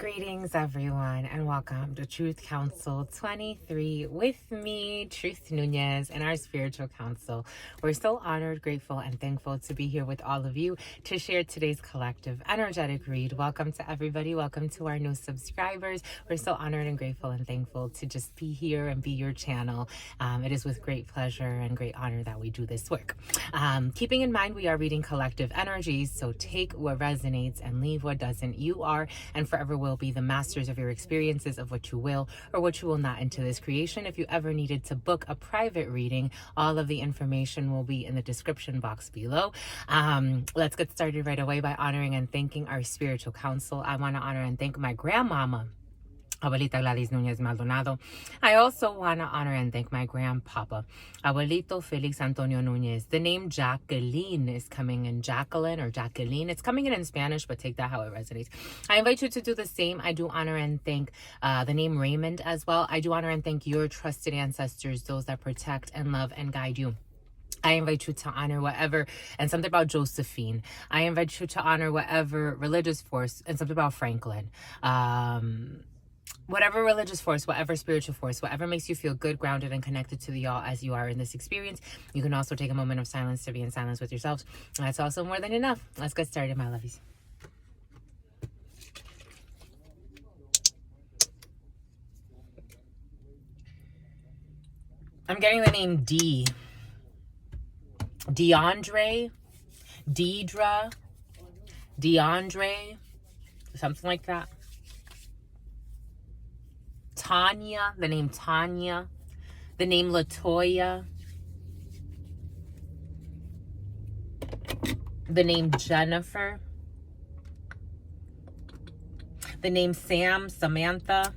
Greetings, everyone, and welcome to Truth Council 23 with me, Truth Nunez, and our spiritual council. We're so honored, grateful, and thankful to be here with all of you to share today's collective energetic read. Welcome to everybody. Welcome to our new subscribers. We're so honored and grateful and thankful to just be here and be your channel. It is with great pleasure and great honor that we do this work. Keeping in mind, we are reading collective energies, so take what resonates and leave what doesn't. You are and forever will be the masters of your experiences of what you will or what you will not into this creation. If you ever needed to book a private reading, all of the information will be in the description box below. Let's get started right away by honoring and thanking our spiritual council. I want to honor and thank my grandmama, Abuelita Gladys Nunez Maldonado. I also want to honor and thank my grandpapa, Abuelito Felix Antonio Nunez. The name Jacqueline is coming in. Jacqueline or Jacqueline. It's coming in Spanish, but take that how it resonates. I invite you to do the same. I do honor and thank the name Raymond as well. I do honor and thank your trusted ancestors, those that protect and love and guide you. I invite you to honor whatever, and something about Josephine. I invite you to honor whatever religious force, and something about Franklin. Whatever religious force, whatever spiritual force, whatever makes you feel good, grounded, and connected to the all as you are in this experience. You can also take a moment of silence to be in silence with yourselves. That's also more than enough. Let's get started, my lovies. I'm getting the name D. DeAndre, Deidre, DeAndre, something like that. Tanya, the name Tanya, the name Latoya, the name Jennifer, the name Sam, Samantha.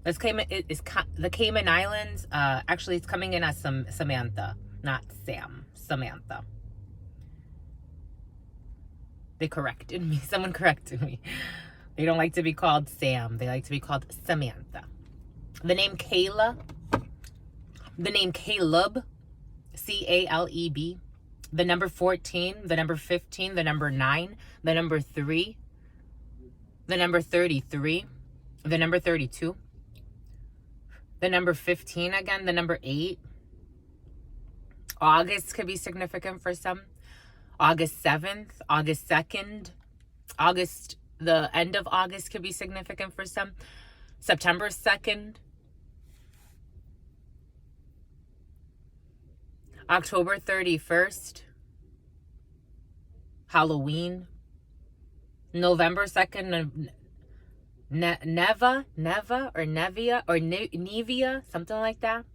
The Cayman Islands. Actually, it's coming in as Samantha, not Sam. Samantha. They corrected me. Someone corrected me. They don't like to be called Sam. They like to be called Samantha. The name Kayla. The name Caleb. C-A-L-E-B. The number 14. The number 15. The number 9. The number 3. The number 33. The number 32. The number 15 again. The number 8. August could be significant for some. August 7th. August 2nd. The end of August could be significant for some. September 2nd. October 31st. Halloween. November 2nd. Neva or Nevia or Nevia, something like that.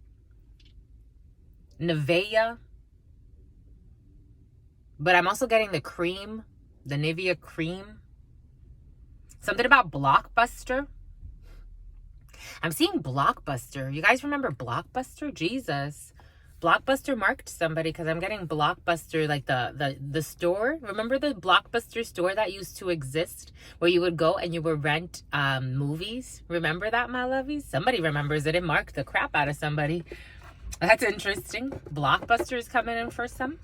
Nevea. But I'm also getting the cream. The Nivea cream. Something about Blockbuster. I'm seeing Blockbuster. You guys remember Blockbuster? Jesus. Blockbuster marked somebody because I'm getting Blockbuster, like the store. Remember the Blockbuster store that used to exist where you would go and you would rent movies? Remember that, my lovies? Somebody remembers it. It marked the crap out of somebody. That's interesting. Blockbuster is coming in for some.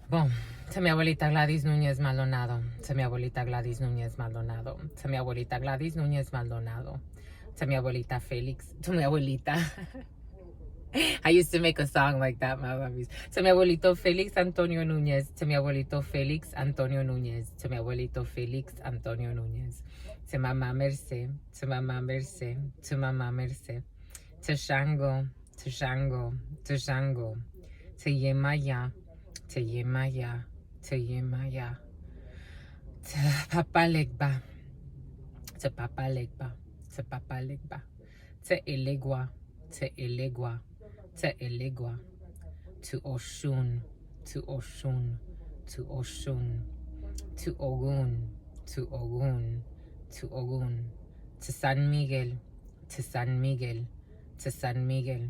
Boom. To mi abuelita Gladys Nunez Maldonado. To mi abuelita Gladys Nunez Maldonado. To mi abuelita Gladys Nunez Maldonado. To mi abuelita Felix. To mi abuelita. I used to make a song like that, my lovies. To mi abuelito Felix Antonio Nunez. To mi abuelito Felix Antonio Nunez. To mi abuelito Felix Antonio Nunez. To Mama Merce. To Mama Merce. To Mama Merce. To Shango. To Shango. To Shango. To Yemaya. To Yemaya. To Yemaya. To Papa Legba. To Papa Legba. To Papa Legba. To Elegua. To Elegua. To Elegua. To Oshun. To Oshun. To Oshun. To Ogun. To Ogun. To Ogun. To San Miguel. To San Miguel. To San Miguel.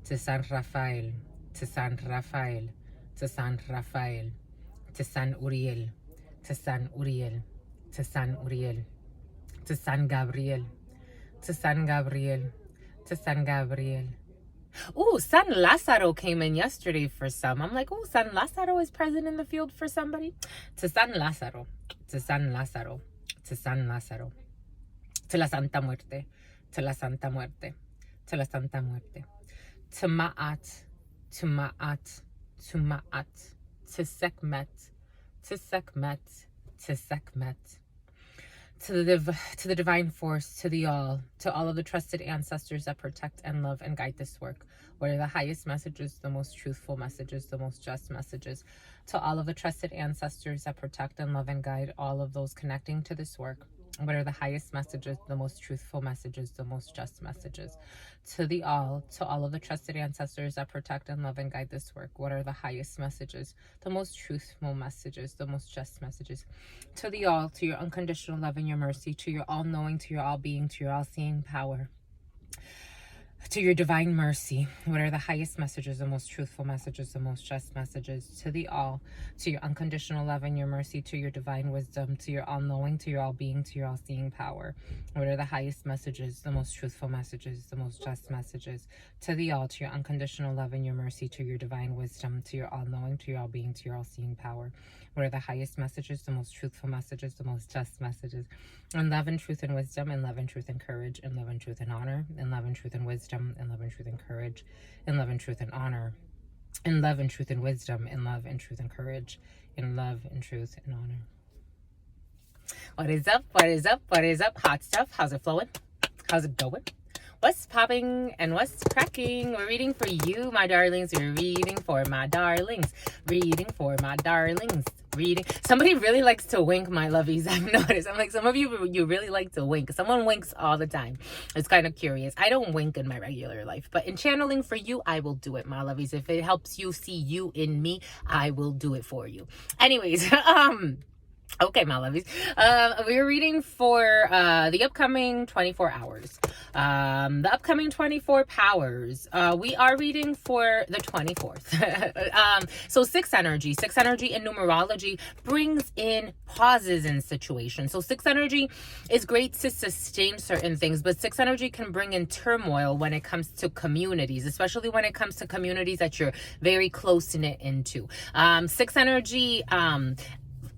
To San Rafael. To San Rafael. To San Rafael. To San Uriel. To San Uriel. To San Uriel. To San Gabriel. To San Gabriel. To San Gabriel. Ooh, San Lazaro came in yesterday for some. I'm like, ooh, San Lazaro is present in the field for somebody. To San Lazaro, to San Lazaro, to San Lazaro, to la Santa Muerte, to la Santa Muerte, to la Santa Muerte, to Ma'at, to Ma'at, to Ma'at, to Sekhmet, to Sekhmet, to Sekhmet. To the divine force, to the all, to all of the trusted ancestors that protect and love and guide this work. What are the highest messages, the most truthful messages, the most just messages? To all of the trusted ancestors that protect and love and guide all of those connecting to this work. What are the highest messages, the most truthful messages, the most just messages? To all of the trusted ancestors that protect and love and guide this work. What are the highest messages, the most truthful messages, the most just messages? To the all, to your unconditional love and your mercy, to your all-knowing, to your all-being, to your all-seeing power. To your divine mercy, what are the highest messages, the most truthful messages, the most just messages? To the all, to your unconditional love and your mercy, to your divine wisdom, to your all-knowing, to your all-being, to your all-seeing power. What are the highest messages, the most truthful messages, the most just messages? To the all, to your unconditional love and your mercy, to your divine wisdom, to your all-knowing, to your all-being, to your all-seeing power. What are the highest messages, the most truthful messages, the most just messages? In love and truth and wisdom, in love and truth and courage, in love and truth and honor, in love and truth and wisdom, in love and truth and courage, in love and truth and honor, in love and truth and wisdom, in love and truth and courage, in love and truth and honor. What is up? What is up? What is up? Hot stuff. How's it flowing? How's it going? What's popping and what's cracking? We're reading for you, my darlings. We're reading for my darlings. Reading for my darlings. Reading. Somebody really likes to wink, my lovies. I've noticed. I'm like, some of you really like to wink. Someone winks all the time. It's kind of curious. I don't wink in my regular life, but in channeling for you, I will do it, my lovies. If it helps you see you in me, I will do it for you. Anyways, okay, my lovies. We're reading for the upcoming 24 hours. The upcoming 24 powers. We are reading for the 24th. So 6 energy. 6 energy in numerology brings in pauses in situations. So 6 energy is great to sustain certain things, but 6 energy can bring in turmoil when it comes to communities, especially when it comes to communities that you're very close-knit into. 6 energy,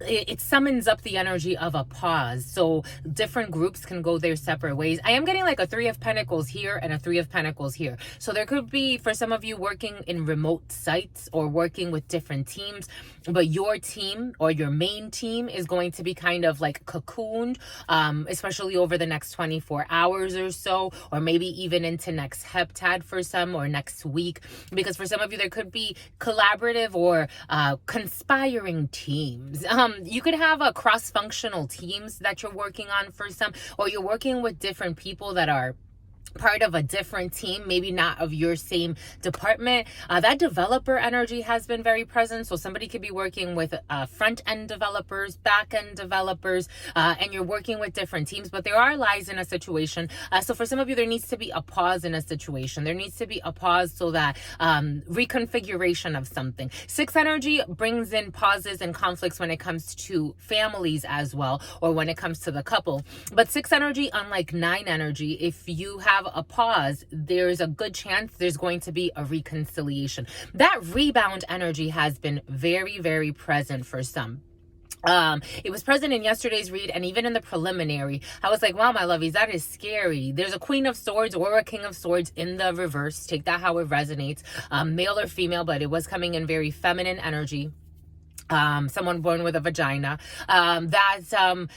it summons up the energy of a pause. So different groups can go their separate ways. I am getting like a 3 of Pentacles here and a 3 of Pentacles here. So there could be, for some of you, working in remote sites or working with different teams, but your team or your main team is going to be kind of like cocooned, especially over the next 24 hours or so, or maybe even into next heptad for some, or next week. Because for some of you, there could be collaborative or conspiring teams. You could have a cross-functional teams that you're working on for some, or you're working with different people that are part of a different team, maybe not of your same department. That developer energy has been very present. So somebody could be working with front-end developers, back-end developers, and you're working with different teams, but there are lies in a situation. So for some of you, there needs to be a pause in a situation. There needs to be a pause so that reconfiguration of something. 6 energy brings in pauses and conflicts when it comes to families as well, or when it comes to the couple. But 6 energy, unlike 9 energy, if you have a pause, there's a good chance there's going to be a reconciliation. That rebound energy has been very, very present for some. It was present in yesterday's read, and even in the preliminary. I was like, wow, my lovies, that is scary. There's a Queen of Swords or a King of Swords in the reverse. Take that how it resonates, male or female, but it was coming in very feminine energy. Someone born with a vagina. That's kind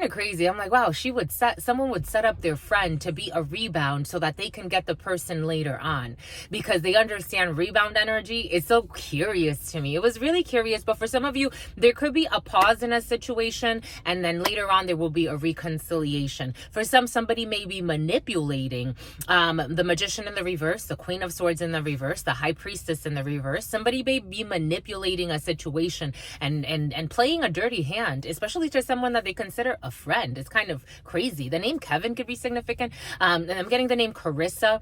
of crazy. I'm like, wow, someone would set up their friend to be a rebound so that they can get the person later on, because they understand rebound energy. It's so curious to me. It was really curious, but for some of you, there could be a pause in a situation, and then later on there will be a reconciliation. For some, somebody may be manipulating the Magician in the reverse, the Queen of Swords in the reverse, the High Priestess in the reverse. Somebody may be manipulating manipulating a situation and playing a dirty hand, especially to someone that they consider a friend. It's kind of crazy. The name Kevin could be significant. And I'm getting the name Carissa.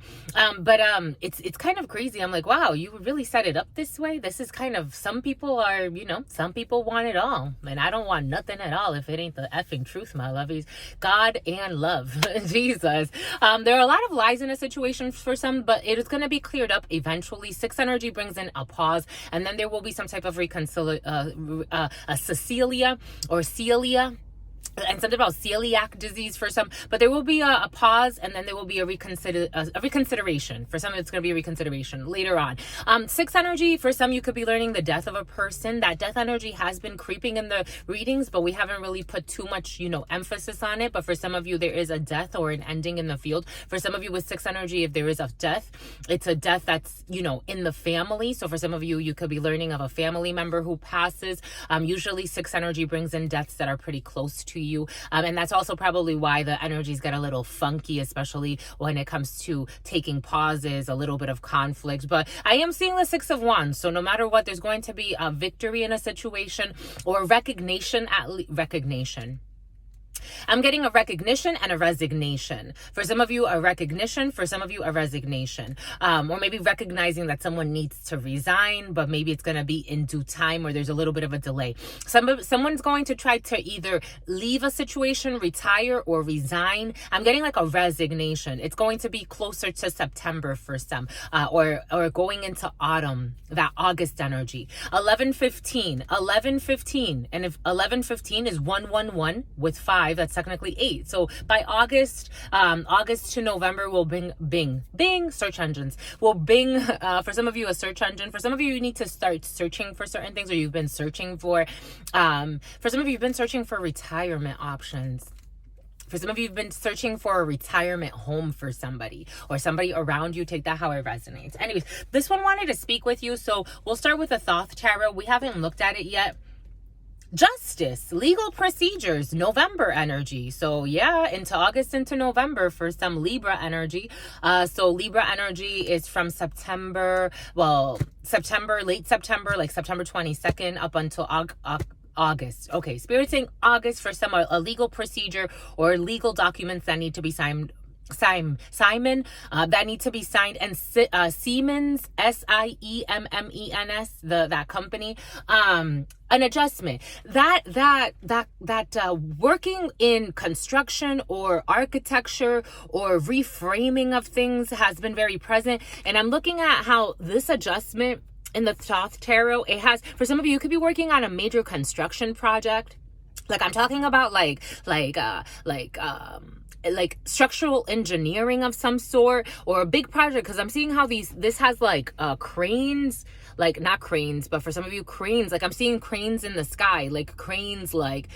But it's kind of crazy. I'm like, wow, you really set it up this way. This is kind of, some people are, some people want it all. And I don't want nothing at all if it ain't the effing truth, my lovies. God and love. Jesus. There are a lot of lies in a situation for some, but it is going to be cleared up eventually. 6 energy brings in a pause, and then there will be some type of a Cecilia or Celia, and something about celiac disease for some, but there will be a pause, and then there will be a reconsideration. For some, it's going to be a reconsideration later on. 6 energy, for some, you could be learning the death of a person. That death energy has been creeping in the readings, but we haven't really put too much, emphasis on it. But for some of you, there is a death or an ending in the field. For some of you with 6 energy, if there is a death, it's a death that's, in the family. So for some of you, you could be learning of a family member who passes. Usually 6 energy brings in deaths that are pretty close to you, and that's also probably why the energies get a little funky, especially when it comes to taking pauses, a little bit of conflict. But I am seeing the 6 of Wands, so no matter what, there's going to be a victory in a situation, or recognition. I'm getting a recognition and a resignation. For some of you, a recognition. For some of you, a resignation. Or maybe recognizing that someone needs to resign, but maybe it's going to be in due time, or there's a little bit of a delay. Someone's going to try to either leave a situation, retire, or resign. I'm getting like a resignation. It's going to be closer to September for some, or going into autumn, that August energy. 11:15. And if 11:15 is 111 with 5, that's technically 8. So by August to November will bing search engines will bing, for some of you, a search engine. For some of you, you need to start searching for certain things, or you've been searching for some of you, you've been searching for retirement options. For some of you, you've been searching for a retirement home for somebody, or somebody around you. Take that how it resonates. Anyways, this one wanted to speak with you, so we'll start with the Thoth Tarot. We haven't looked at it yet. Justice, legal procedures, November energy. So yeah, into August, into November for some Libra energy. So Libra energy is from September, late September, like September 22nd up until August. Okay, Spirit saying August for some, a legal procedure or legal documents that need to be signed. That need to be signed, and Siemens, SIEMMENS, that company, an adjustment that working in construction or architecture or reframing of things has been very present. And I'm looking at how this adjustment in the Thoth Tarot, it has, for some of you, you could be working on a major construction project. Like I'm talking about like structural engineering of some sort, or a big project, because I'm seeing how this has like cranes, like not cranes, but for some of you, cranes, like I'm seeing cranes in the sky, like cranes, like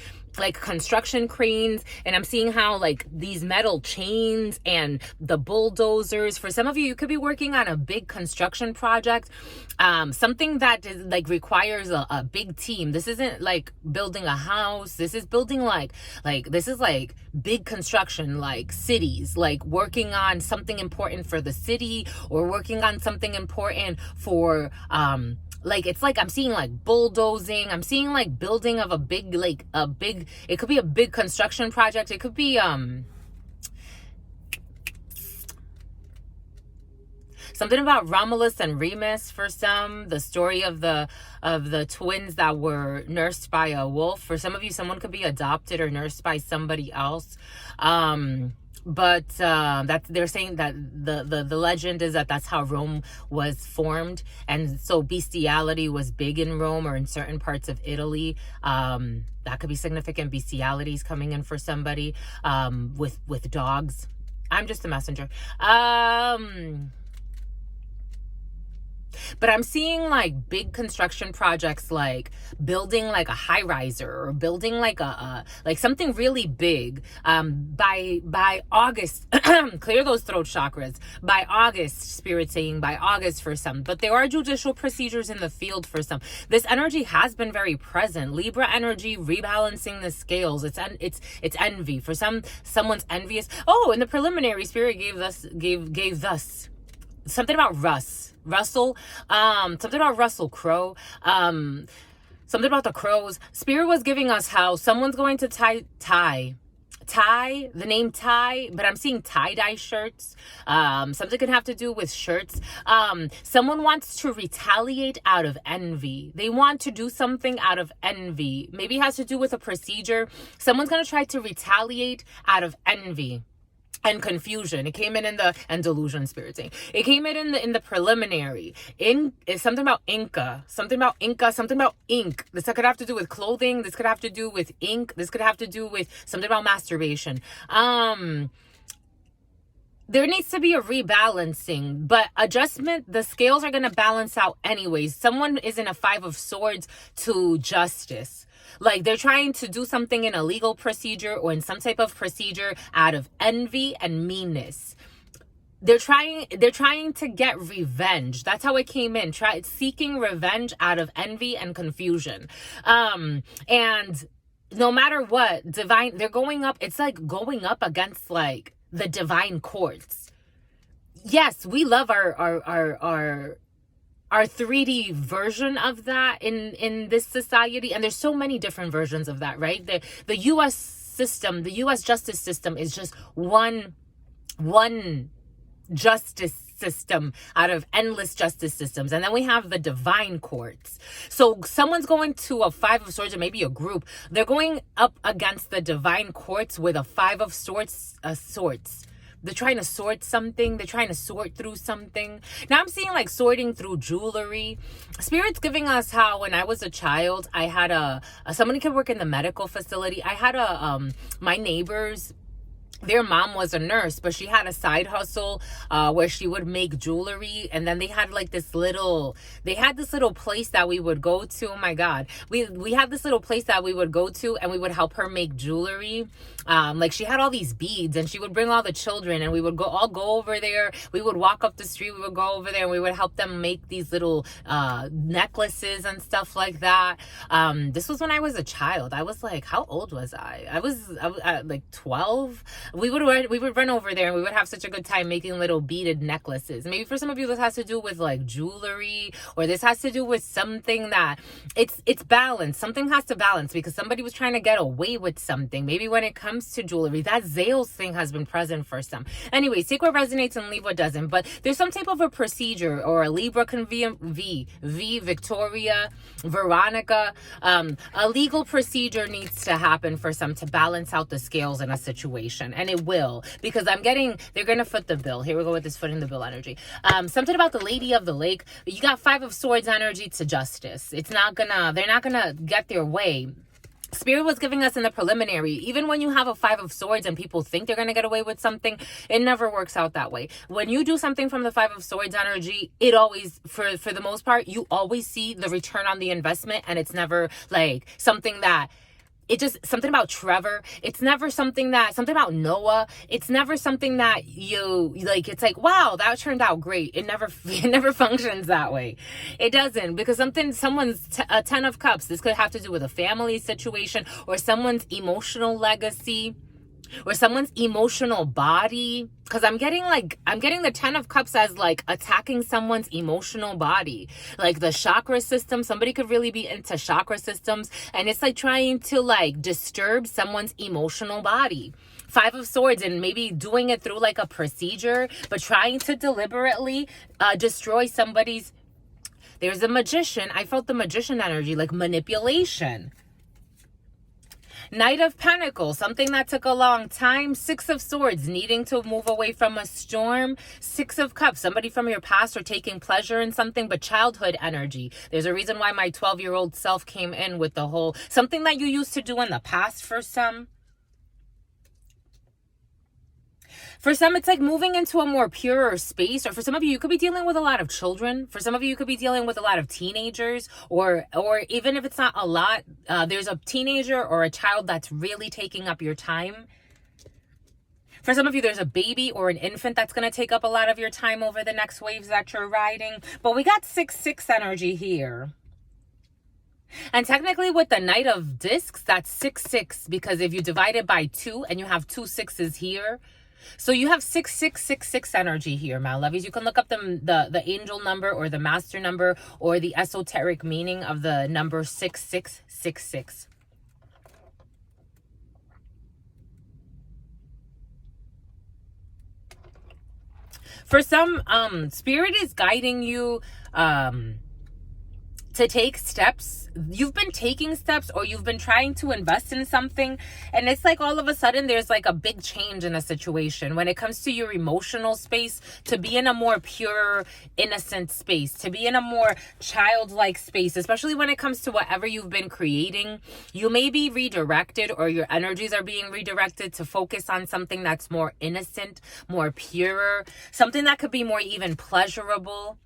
construction cranes. And I'm seeing how like these metal chains and the bulldozers. For some of you, you could be working on a big construction project, something that is like requires a big team. This isn't like building a house. This is building like this is like big construction, like cities, like working on something important for the city, or working on something important for it's like I'm seeing like bulldozing. I'm seeing like building of a big, it could be a big construction project. It could be something about Romulus and Remus for some, the story of the twins that were nursed by a wolf. For some of you, someone could be adopted or nursed by somebody else. But that they're saying that the legend is that that's how Rome was formed, and so bestiality was big in Rome or in certain parts of Italy. That could be significant. Bestialities coming in for somebody with dogs. I'm just a messenger. But I'm seeing like big construction projects, like building like a high riser, or building like like something really big. By August, clear those throat chakras. By August, Spirit saying by August for some. But there are judicial procedures in the field for some. This energy has been very present. Libra energy rebalancing the scales. It's envy for some. Someone's envious. Oh, in the preliminary, Spirit gave thus. something about Russell, something about Russell Crowe, something about the crows. Spirit was giving us how someone's going to tie the name tie, but I'm seeing tie-dye shirts. Something could have to do with shirts. Someone wants to retaliate out of envy. They want to do something out of envy. Maybe it has to do with a procedure. Someone's going to try to retaliate out of envy and confusion. It came in the and delusion, spirit saying. It came in the preliminary. It's something about Inca, something about ink. This could have to do with clothing. This could have to do with ink. This could have to do with something about masturbation. There needs to be a rebalancing, but adjustment, the scales are going to balance out anyways. Someone is in a 5 of Swords to justice. Like they're trying to do something in a legal procedure or in some type of procedure out of envy and meanness. They're trying to get revenge. That's how it came in. Seeking revenge out of envy and confusion. And no matter what, they're going up. It's like going up against like the divine courts. Yes, we love our 3D version of that in this society, and there's so many different versions of that, right? The US system, the US justice system is just one justice system out of endless justice systems, and then we have the divine courts. So someone's going to a 5 of Swords, or maybe a group, they're going up against the divine courts with a 5 of Swords. They're trying to sort something. They're trying to sort through something. Now I'm seeing like sorting through jewelry. Spirit's giving us how when I was a child, I had somebody could work in the medical facility. I had my neighbors, their mom was a nurse, but she had a side hustle where she would make jewelry. And then they had like this little place that we would go to. Oh my God. We had this little place that we would go to, and we would help her make jewelry. Like she had all these beads, and she would bring all the children, and we would all go over there. We would walk up the street. We would go over there, and we would help them make these little necklaces and stuff like that. This was when I was a child. I was like, how old was I? I was like 12. We would run over there, and we would have such a good time making little beaded necklaces. Maybe for some of you this has to do with like jewelry, or this has to do with something that it's balanced. Something has to balance because somebody was trying to get away with something. Maybe when it comes to jewelry, that Zales thing has been present for some. Anyway, take what resonates and leave what doesn't. But there's some type of a procedure, or a Libra can V, Victoria, Veronica. A legal procedure needs to happen for some to balance out the scales in a situation. And it will, because they're going to foot the bill. Here we go with this footing the bill energy. Something about the Lady of the Lake. You got 5 of Swords energy to justice. They're not gonna get their way. Spirit was giving us in the preliminary, even when you have a 5 of Swords and people think they're going to get away with something, it never works out that way. When you do something from the 5 of Swords energy, it always, for the most part, you always see the return on the investment, and it's never like something about Trevor. It's never something about Noah. It's never something that you like. It's like, wow, that turned out great. It never functions that way. It doesn't, because someone's a 10 of Cups. This could have to do with a family situation, or someone's emotional legacy, or someone's emotional body. Because I'm getting the 10 of Cups as like attacking someone's emotional body, like the chakra system. Somebody could really be into chakra systems, and it's like trying to like disturb someone's emotional body. 5 of Swords, and maybe doing it through like a procedure, but trying to deliberately destroy somebody's. There's a Magician. I felt the Magician energy, like manipulation. Knight of Pentacles, something that took a long time. 6 of Swords, needing to move away from a storm. 6 of Cups, somebody from your past or taking pleasure in something, but childhood energy. There's a reason why my 12-year-old self came in with the whole, something that you used to do in the past for some. For some, it's like moving into a more purer space. Or for some of you, you could be dealing with a lot of children. For some of you, you could be dealing with a lot of teenagers. Or even if it's not a lot, there's a teenager or a child that's really taking up your time. For some of you, there's a baby or an infant that's going to take up a lot of your time over the next waves that you're riding. But we got 6-6 energy here. And technically with the Knight of Discs, that's 6-6. Because if you divide it by 2 and you have 2 6s here, So you have 6666 energy here, my lovies. You can look up the angel number or the master number or the esoteric meaning of the number 6666. For some, spirit is guiding you to take steps. You've been taking steps, or you've been trying to invest in something, and it's like all of a sudden there's like a big change in a situation when it comes to your emotional space, to be in a more pure, innocent space, to be in a more childlike space, especially when it comes to whatever you've been creating. You may be redirected, or your energies are being redirected to focus on something that's more innocent, more pure, something that could be more even pleasurable.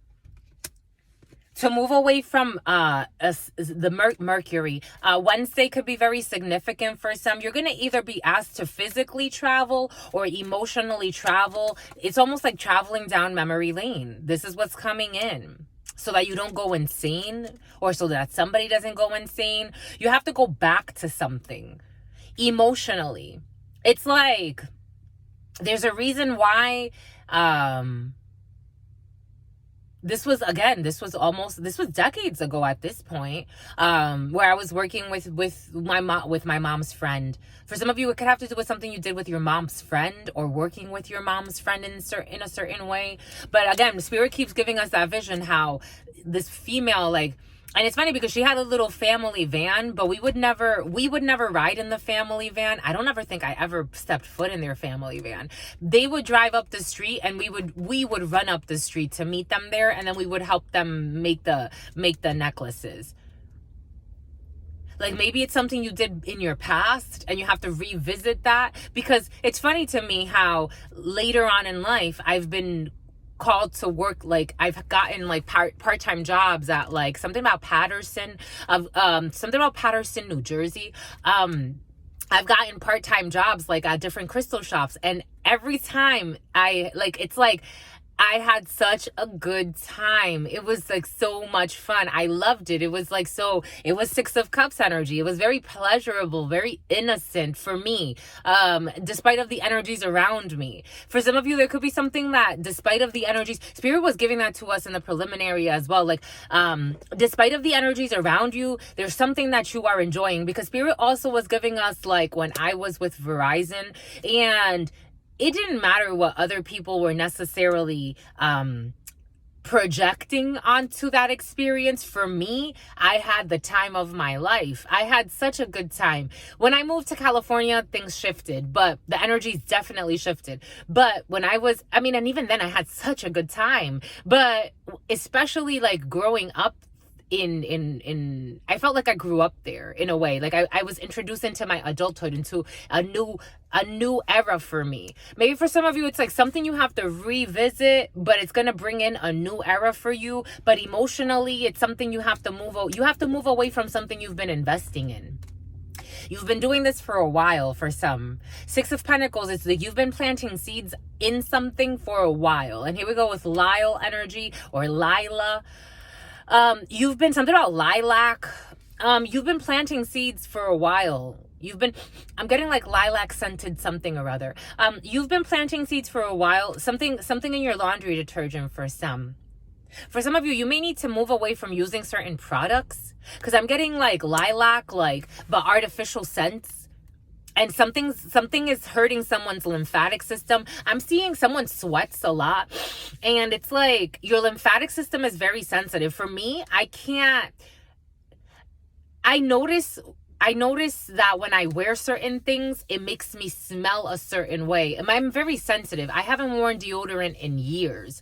To move away from the Mercury. Wednesday could be very significant for some. You're going to either be asked to physically travel or emotionally travel. It's almost like traveling down memory lane. This is what's coming in. So that you don't go insane, or so that somebody doesn't go insane. You have to go back to something emotionally. It's like there's a reason why this was decades ago at this point, where I was working with my mom's friend. For some of you, it could have to do with something you did with your mom's friend, or working with your mom's friend in a certain way. But again, Spirit keeps giving us that vision how this female, like, and it's funny because she had a little family van, but we would never ride in the family van. I don't ever think I ever stepped foot in their family van. They would drive up the street, and we would run up the street to meet them there, and then we would help them make the necklaces. Like, maybe it's something you did in your past and you have to revisit that, because it's funny to me how later on in life I've been called to work, like I've gotten like part-time jobs at like something about Patterson, New Jersey. I've gotten part-time jobs like at different crystal shops, and every time it's like I had such a good time. It was like so much fun. I loved it. It was like, so it was 6 of Cups energy. It was very pleasurable, very innocent for me, despite of the energies around me. For some of you, there could be something that, despite of the energies, Spirit was giving that to us in the preliminary as well. Like, despite of the energies around you, there's something that you are enjoying, because Spirit also was giving us, like, when I was with Verizon, and it didn't matter what other people were necessarily projecting onto that experience. For me, I had the time of my life. I had such a good time. When I moved to California, things shifted, but the energies definitely shifted. But when and even then I had such a good time. But especially like growing up in I felt like I grew up there in a way. Like I was introduced into my adulthood, into a new era for me. Maybe for some of you, it's like something you have to revisit, but it's going to bring in a new era for you. But emotionally, it's something you have to move away from something you've been investing in. You've been doing this for a while for some. 6 of Pentacles, it's like you've been planting seeds in something for a while. And here we go with Lyle energy, or Lila. You've been something about lilac. You've been planting seeds for a while. I'm getting like lilac scented something or other. You've been planting seeds for a while. Something in your laundry detergent for some. For some of you, you may need to move away from using certain products, because I'm getting like lilac, but artificial scents. And something is hurting someone's lymphatic system. I'm seeing someone sweats a lot, and it's like your lymphatic system is very sensitive. For me, I notice that when I wear certain things, it makes me smell a certain way. And I'm very sensitive. I haven't worn deodorant in years.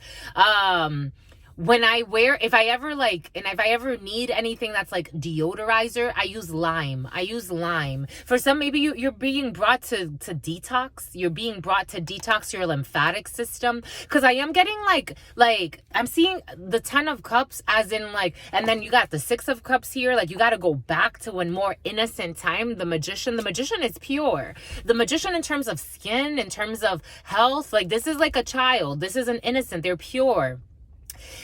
When I wear, if I ever need anything that's like deodorizer, I use lime. For some, maybe you're being brought to detox. You're being brought to detox your lymphatic system. Because I am getting like I'm seeing the 10 of Cups as in like, and then you got the 6 of Cups here. Like, you got to go back to a more innocent time. The Magician is pure. The Magician, in terms of skin, in terms of health, like, this is like a child. This is an innocent. They're pure.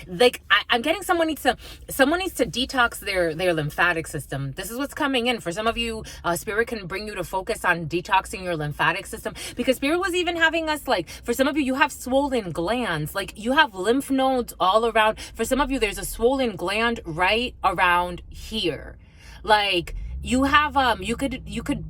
Like I'm getting someone needs to detox their lymphatic system. This is what's coming in for some of you. Spirit can bring you to focus on detoxing your lymphatic system, because Spirit was even having us, like, for some of you, you have swollen glands, like you have lymph nodes all around. For some of you, there's a swollen gland right around here. Like you have you could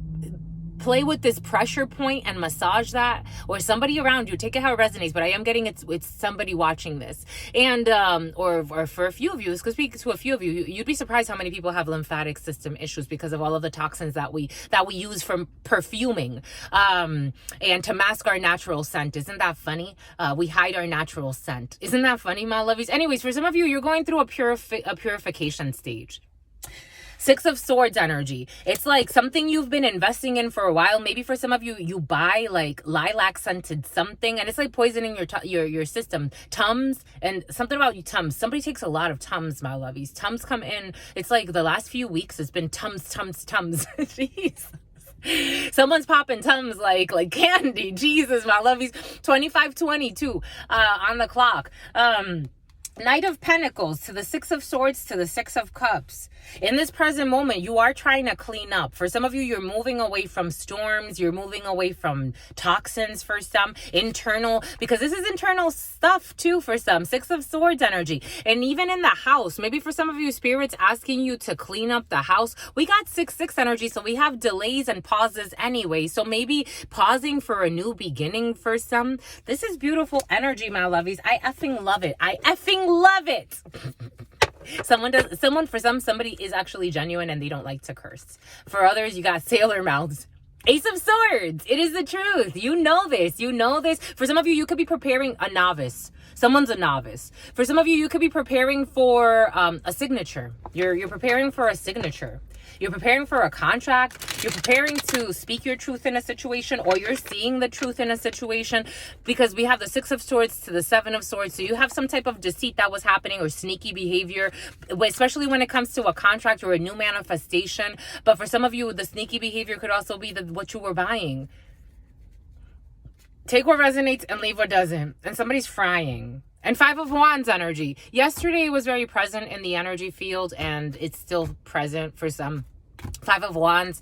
play with this pressure point and massage that, or somebody around you. Take it how it resonates, but I am getting it's somebody watching this, and or for a few of you, it's going to speak to a few of you. You'd be surprised how many people have lymphatic system issues because of all of the toxins that we use from perfuming, and to mask our natural scent. Isn't that funny? We hide our natural scent. Isn't that funny, my lovies? Anyways, for some of you, you're going through a purification stage. Six of Swords energy. It's like something you've been investing in for a while. Maybe for some of you, you buy like lilac scented something, and it's like poisoning your system. Tums, and something about you, Tums. Somebody takes a lot of Tums, my lovies. Tums come in. It's like the last few weeks, it's been Tums. Jeez. Someone's popping Tums like candy. Jesus, my lovies. 25:22 on the clock. Knight of Pentacles to the Six of Swords to the Six of Cups. In this present moment, you are trying to clean up. For some of you, you're moving away from storms. You're moving away from toxins for some. Internal, because this is internal stuff too for some. Six of Swords energy. And even in the house, maybe for some of you, Spirit's asking you to clean up the house. We got 6/6 energy, so we have delays and pauses anyway. So maybe pausing for a new beginning for some. This is beautiful energy, my lovies. I effing love it. I effing love it. Somebody is actually genuine and they don't like to curse. For others, you got sailor mouths. Ace of Swords. It is the truth. You know this. For some of you, you could be preparing a novice. Someone's a novice. For some of you, you could be preparing for a signature. You're preparing for a signature. You're preparing for a contract. You're preparing to speak your truth in a situation, or you're seeing the truth in a situation, because we have the Six of Swords to the Seven of Swords. So you have some type of deceit that was happening, or sneaky behavior, especially when it comes to a contract or a new manifestation. But for some of you, the sneaky behavior could also be what you were buying. Take what resonates and leave what doesn't. And somebody's frying. And Five of Wands energy. Yesterday was very present in the energy field, and it's still present for some. Five of Wands,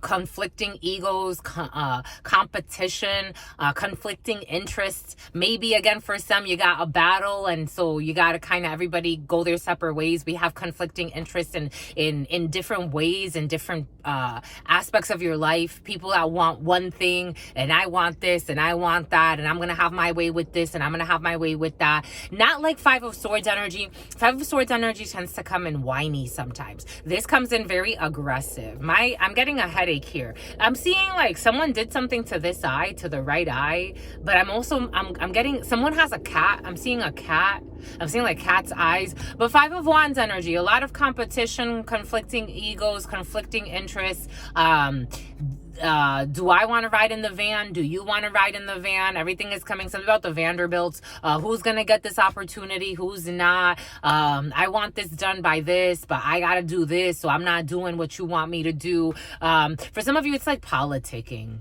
conflicting egos, competition, conflicting interests. Maybe again for some you got a battle, and so you got to kind of everybody go their separate ways. We have conflicting interests in different ways, in different aspects of your life. People that want one thing, and I want this and I want that, and I'm gonna have my way with this and I'm gonna have my way with that. Not like Five of Swords energy. Five of Swords energy tends to come in whiny sometimes. This comes in very aggressive. I'm getting a headache here. I'm seeing like someone did something to this eye, to the right eye, but I'm getting, someone has a cat. I'm seeing a cat. I'm seeing like cat's eyes. But Five of Wands energy, a lot of competition, conflicting egos, conflicting interests. Do I want to ride in the van? Do you want to ride in the van? Everything is coming. Something about the Vanderbilts. Who's going to get this opportunity? Who's not? I want this done by this, but I got to do this, so I'm not doing what you want me to do. For some of you, it's like politicking.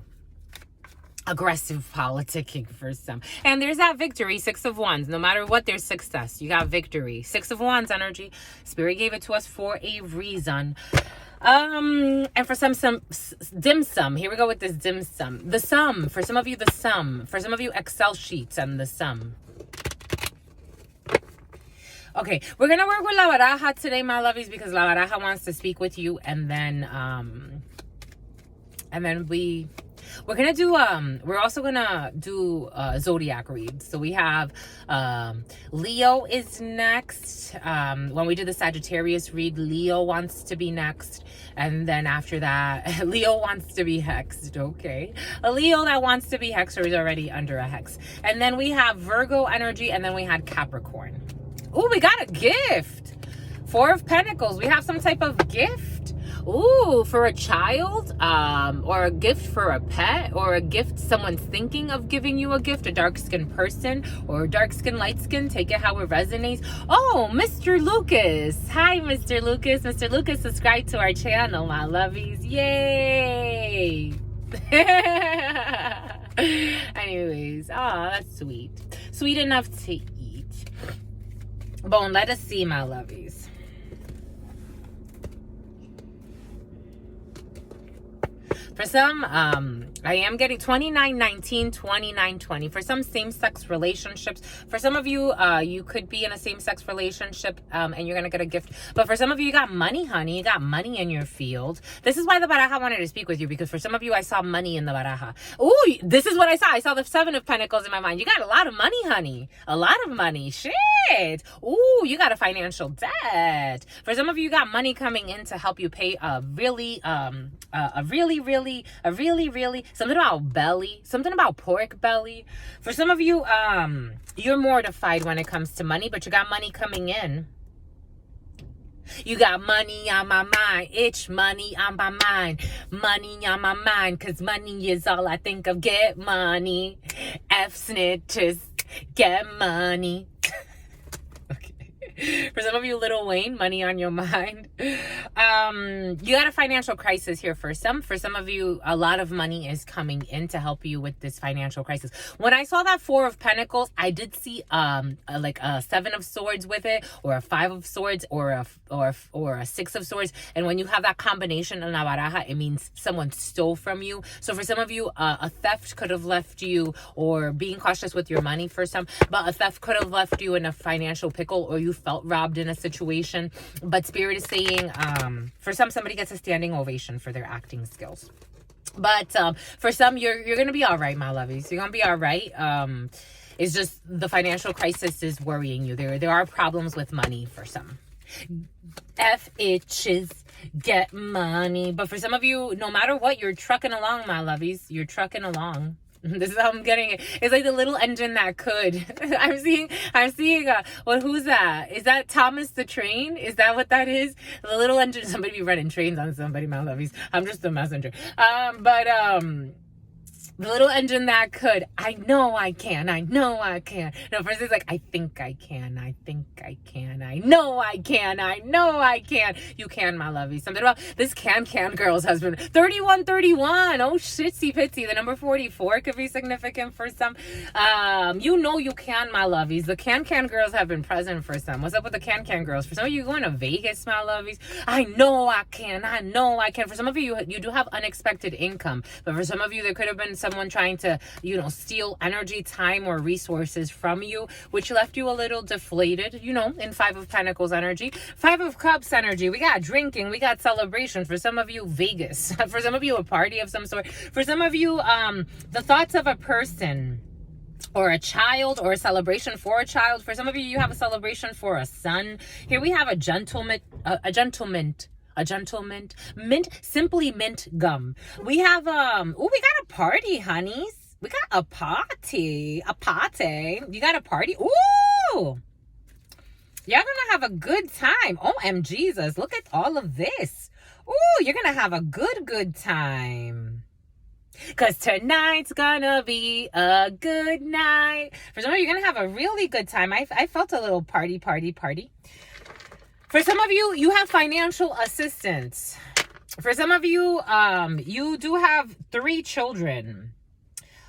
Aggressive politicking for some. And there's that victory, Six of Wands. No matter what, there's success. You got victory. Six of Wands energy. Spirit gave it to us for a reason. And for some dim sum. Here we go with this dim sum. The sum. For some of you, the sum. For some of you, Excel sheets and the sum. Okay, we're going to work with La Baraja today, my lovies, because La Baraja wants to speak with you. And then we're gonna do we're also gonna do zodiac reads. So we have Leo is next. When we do the Sagittarius read, Leo wants to be next, and then after that Leo wants to be hexed. Okay, a Leo that wants to be hexed or is already under a hex. And then we have Virgo energy, and then we had Capricorn. Oh, we got a gift. Four of Pentacles. We have some type of gift. Ooh, for a child, or a gift for a pet, or a gift someone's thinking of giving you a gift, a dark-skinned person, or dark-skinned, light-skinned, take it how it resonates. Oh, Mr. Lucas. Hi, Mr. Lucas. Mr. Lucas, subscribe to our channel, my lovies. Yay! Anyways, that's sweet. Sweet enough to eat. Bon, let us see, my lovies. For some, I am getting 2919, 2920. For some same-sex relationships, for some of you, you could be in a same-sex relationship and you're going to get a gift. But for some of you, you got money, honey. You got money in your field. This is why the Baraja wanted to speak with you, because for some of you, I saw money in the Baraja. Ooh, this is what I saw. I saw the 7 of Pentacles in my mind. You got a lot of money, honey. A lot of money. Shit. Ooh, you got a financial debt. For some of you, you got money coming in to help you pay a really, something about belly, something about pork belly. For some of you, you're mortified when it comes to money, but you got money coming in. You got money on my mind, itch money on my mind, money on my mind, cause money is all I think of. Get money, F snitches, get money. For some of you, Lil Wayne, money on your mind. You got a financial crisis here for some. For some of you, a lot of money is coming in to help you with this financial crisis. When I saw that 4 of Pentacles, I did see like a 7 of Swords with it, or a 5 of Swords, or a 6 of Swords. And when you have that combination in la baraja, it means someone stole from you. So for some of you, a theft could have left you, or being cautious with your money for some, but a theft could have left you in a financial pickle, or you felt robbed in a situation. But Spirit is saying, for some, somebody gets a standing ovation for their acting skills. But for some, you're gonna be all right, my lovies. You're gonna be all right. It's just the financial crisis is worrying you. There are problems with money for some. F itches, get money. But for some of you, no matter what, you're trucking along, my lovies. You're trucking along. This is how I'm getting it. It's like the little engine that could. I'm seeing, well, who's that? Is that Thomas the Train? Is that what that is? The little engine, somebody be running trains on somebody, my lovies. I'm just the messenger. The little engine that could. I know I can. I know I can. No, first it's like, I think I can. I think I can. I know I can. I know I can. You can, my lovey. Something about this can girl's husband. 3131. Oh, shitsy pitsy. The number 44 could be significant for some. You know you can, my lovies. The can girls have been present for some. What's up with the can girls? For some of you going to Vegas, my lovies. I know I can. I know I can. For some of you, you do have unexpected income. But for some of you, there could have been someone trying to, steal energy, time, or resources from you, which left you a little deflated, in 5 of Pentacles energy. 5 of Cups energy. We got drinking. We got celebration. For some of you, Vegas. For some of you, a party of some sort. For some of you, the thoughts of a person or a child, or a celebration for a child. For some of you, you have a celebration for a son. Here we have a gentleman, mint, simply mint gum. We have, we got a party, honeys. We got a party. You got a party? Ooh! You're gonna have a good time. OMG, Jesus, look at all of this. Ooh, you're gonna have a good time. Cause tonight's gonna be a good night. For some of you, you're gonna have a really good time. I felt a little party. For some of you, you have financial assistance. For some of you, you do have 3 children.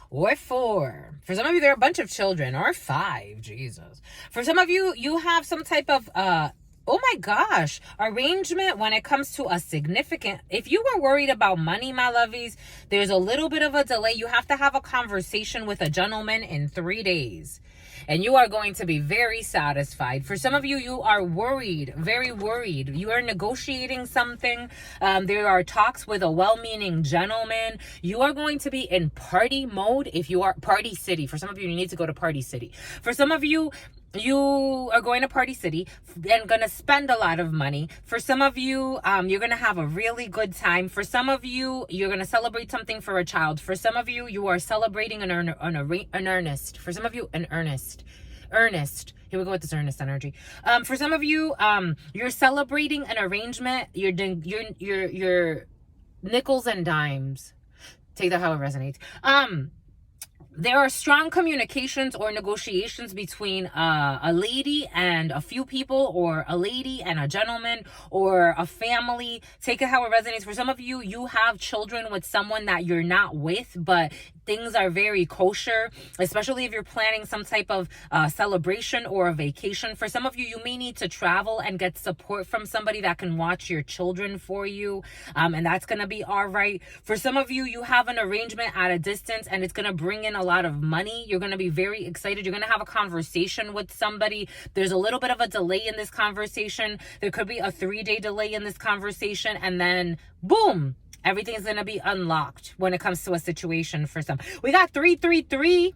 Or 4. For some of you, there are a bunch of children. Or 5. Jesus. For some of you, you have some type of, oh my gosh, arrangement when it comes to a significant... If you were worried about money, my lovies, there's a little bit of a delay. You have to have a conversation with a gentleman in 3 days. And you are going to be very satisfied. For some of you, you are worried, very worried. You are negotiating something. There are talks with a well-meaning gentleman. You are going to be in party mode if you are Party City. For some of you, you need to go to Party City. For some of you, you are going to Party City and going to spend a lot of money. For some of you, you're going to have a really good time. For some of you, you're going to celebrate something for a child. For some of you, you are celebrating an earnest. For some of you, an earnest. Here we go with this earnest energy. For some of you, you're celebrating an arrangement. You're doing your nickels and dimes. Take that how it resonates. there are strong communications or negotiations between a lady and a few people, or a lady and a gentleman, or a family. Take it how it resonates. For some of you, you have children with someone that you're not with, but things are very kosher, especially if you're planning some type of celebration or a vacation. For some of you, you may need to travel and get support from somebody that can watch your children for you, and that's going to be all right. For some of you, you have an arrangement at a distance, and it's going to bring in a lot of money. You're going to be very excited. You're going to have a conversation with somebody. There's a little bit of a delay in this conversation. There could be a 3-day delay in this conversation, and then boom, everything's going to be unlocked when it comes to a situation for some. We got 333.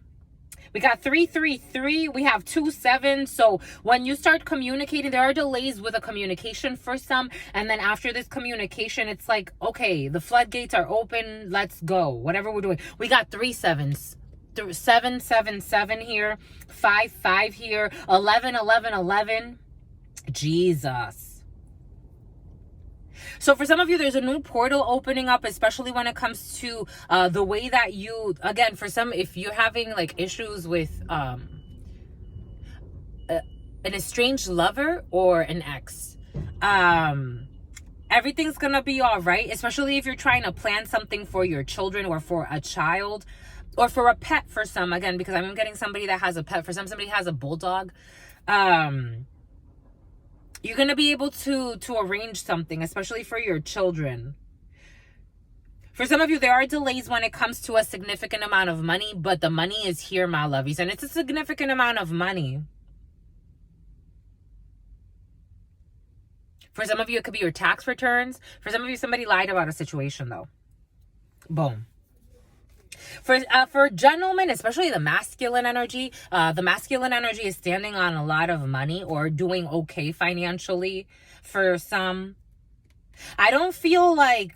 We got 333. We have 27. So when you start communicating, there are delays with a communication for some. And then after this communication, it's like, okay, the floodgates are open. Let's go. Whatever we're doing. We got 3 sevens. 777 here. 5 here. 11. Jesus. So for some of you, there's a new portal opening up, especially when it comes to the way that you, again, for some, if you're having like issues with an estranged lover or an ex, everything's going to be all right, especially if you're trying to plan something for your children or for a child or for a pet for some, again, because I'm getting somebody that has a pet. For some, somebody has a bulldog. You're going to be able to arrange something, especially for your children. For some of you, there are delays when it comes to a significant amount of money, but the money is here, my lovies, and it's a significant amount of money. For some of you, it could be your tax returns. For some of you, somebody lied about a situation, though. Boom. For gentlemen, especially the masculine energy is standing on a lot of money or doing okay financially for some. I don't feel like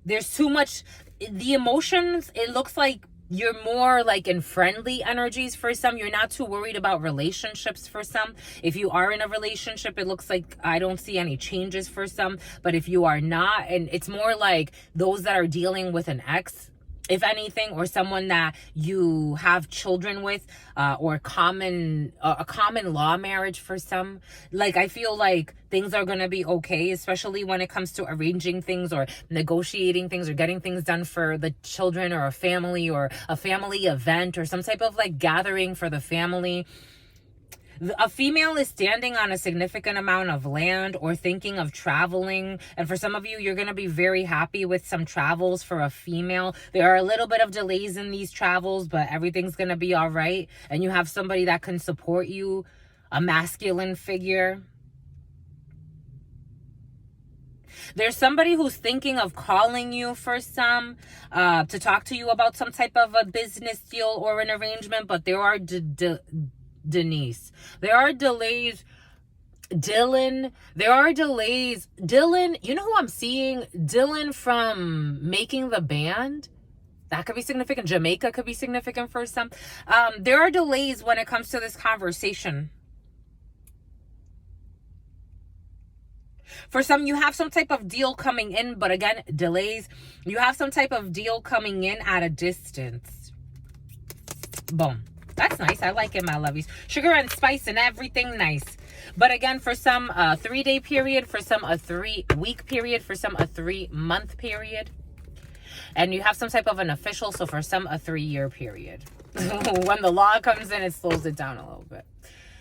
there's too much, the emotions, it looks like you're more like in friendly energies for some. You're not too worried about relationships for some. If you are in a relationship, it looks like I don't see any changes for some. But if you are not, and it's more like those that are dealing with an ex, if anything, or someone that you have children with, or a common law marriage for some, like I feel like things are going to be okay, especially when it comes to arranging things or negotiating things or getting things done for the children or a family event or some type of like gathering for the family. A female is standing on a significant amount of land or thinking of traveling. And for some of you, you're going to be very happy with some travels for a female. There are a little bit of delays in these travels, but everything's going to be all right. And you have somebody that can support you, a masculine figure. There's somebody who's thinking of calling you for some, to talk to you about some type of a business deal or an arrangement, but there are Denise. There are delays. Dylan. There are delays. Dylan, you know who I'm seeing? Dylan from Making the Band. That could be significant. Jamaica could be significant for some. There are delays when it comes to this conversation. For some, you have some type of deal coming in, but again, delays. You have some type of deal coming in at a distance. Boom. That's nice. I like it, my lovies. Sugar and spice and everything nice. But again, for some, a 3-day period. For some, a 3-week period. For some, a 3-month period. And you have some type of an official. So for some, a 3-year period. When the law comes in, it slows it down a little bit.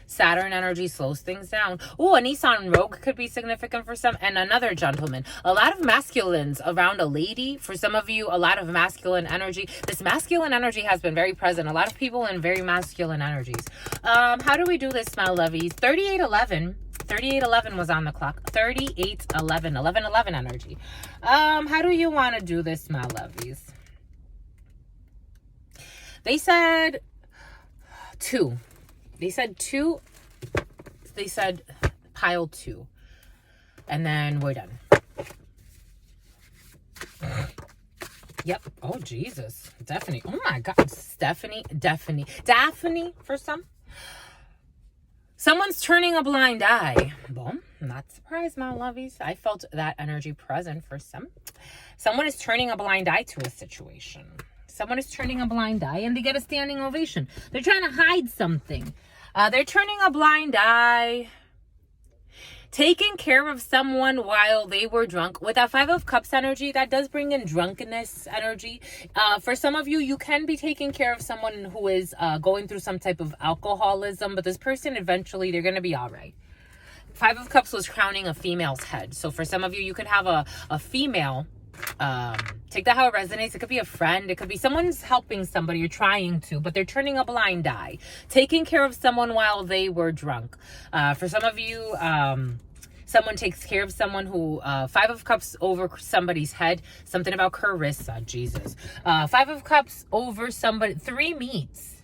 Saturn energy slows things down. Oh, a Nissan Rogue could be significant for some. And another gentleman. A lot of masculines around a lady. For some of you, a lot of masculine energy. This masculine energy has been very present. A lot of people in very masculine energies. How do we do this, my lovies? 3811. 3811 was on the clock. 3811. 1111 energy. How do you want to do this, my lovies? They said 2. They said 2. They said pile 2. And then we're done. Yep. Oh, Jesus. Daphne. Oh, my God. Stephanie. Daphne for some. Someone's turning a blind eye. Boom. Not surprised, my lovies. I felt that energy present for some. Someone is turning a blind eye to a situation. Someone is turning a blind eye and they get a standing ovation. They're trying to hide something. They're turning a blind eye. Taking care of someone while they were drunk. With that Five of Cups energy, that does bring in drunkenness energy. For some of you, you can be taking care of someone who is going through some type of alcoholism, but this person, eventually, they're going to be all right. Five of Cups was crowning a female's head. So for some of you, you could have a female, take that how it resonates. It could be a friend. It could be someone's helping somebody, you're trying to, but they're turning a blind eye. Taking care of someone while they were drunk. For some of you, someone takes care of someone who, Five of Cups over somebody's head. Something about Carissa, Jesus. Five of Cups over somebody. 3 meets.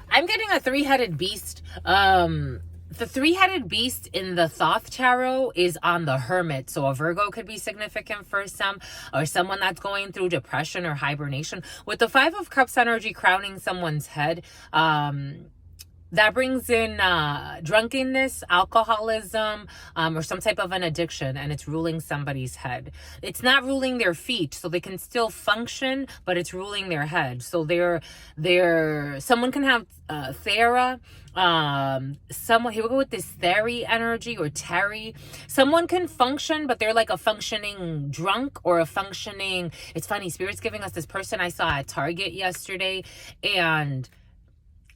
I'm getting a 3-headed beast. The 3-headed beast in the Thoth Tarot is on the Hermit. So a Virgo could be significant for some, or someone that's going through depression or hibernation. With the 5 of Cups energy crowning someone's head, that brings in drunkenness, alcoholism, or some type of an addiction, and it's ruling somebody's head. It's not ruling their feet, so they can still function, but it's ruling their head. So someone can have Thera, someone, here we go with this Theri energy or Terry. Someone can function, but they're like a functioning drunk or a functioning, it's funny, Spirit's giving us this person I saw at Target yesterday, and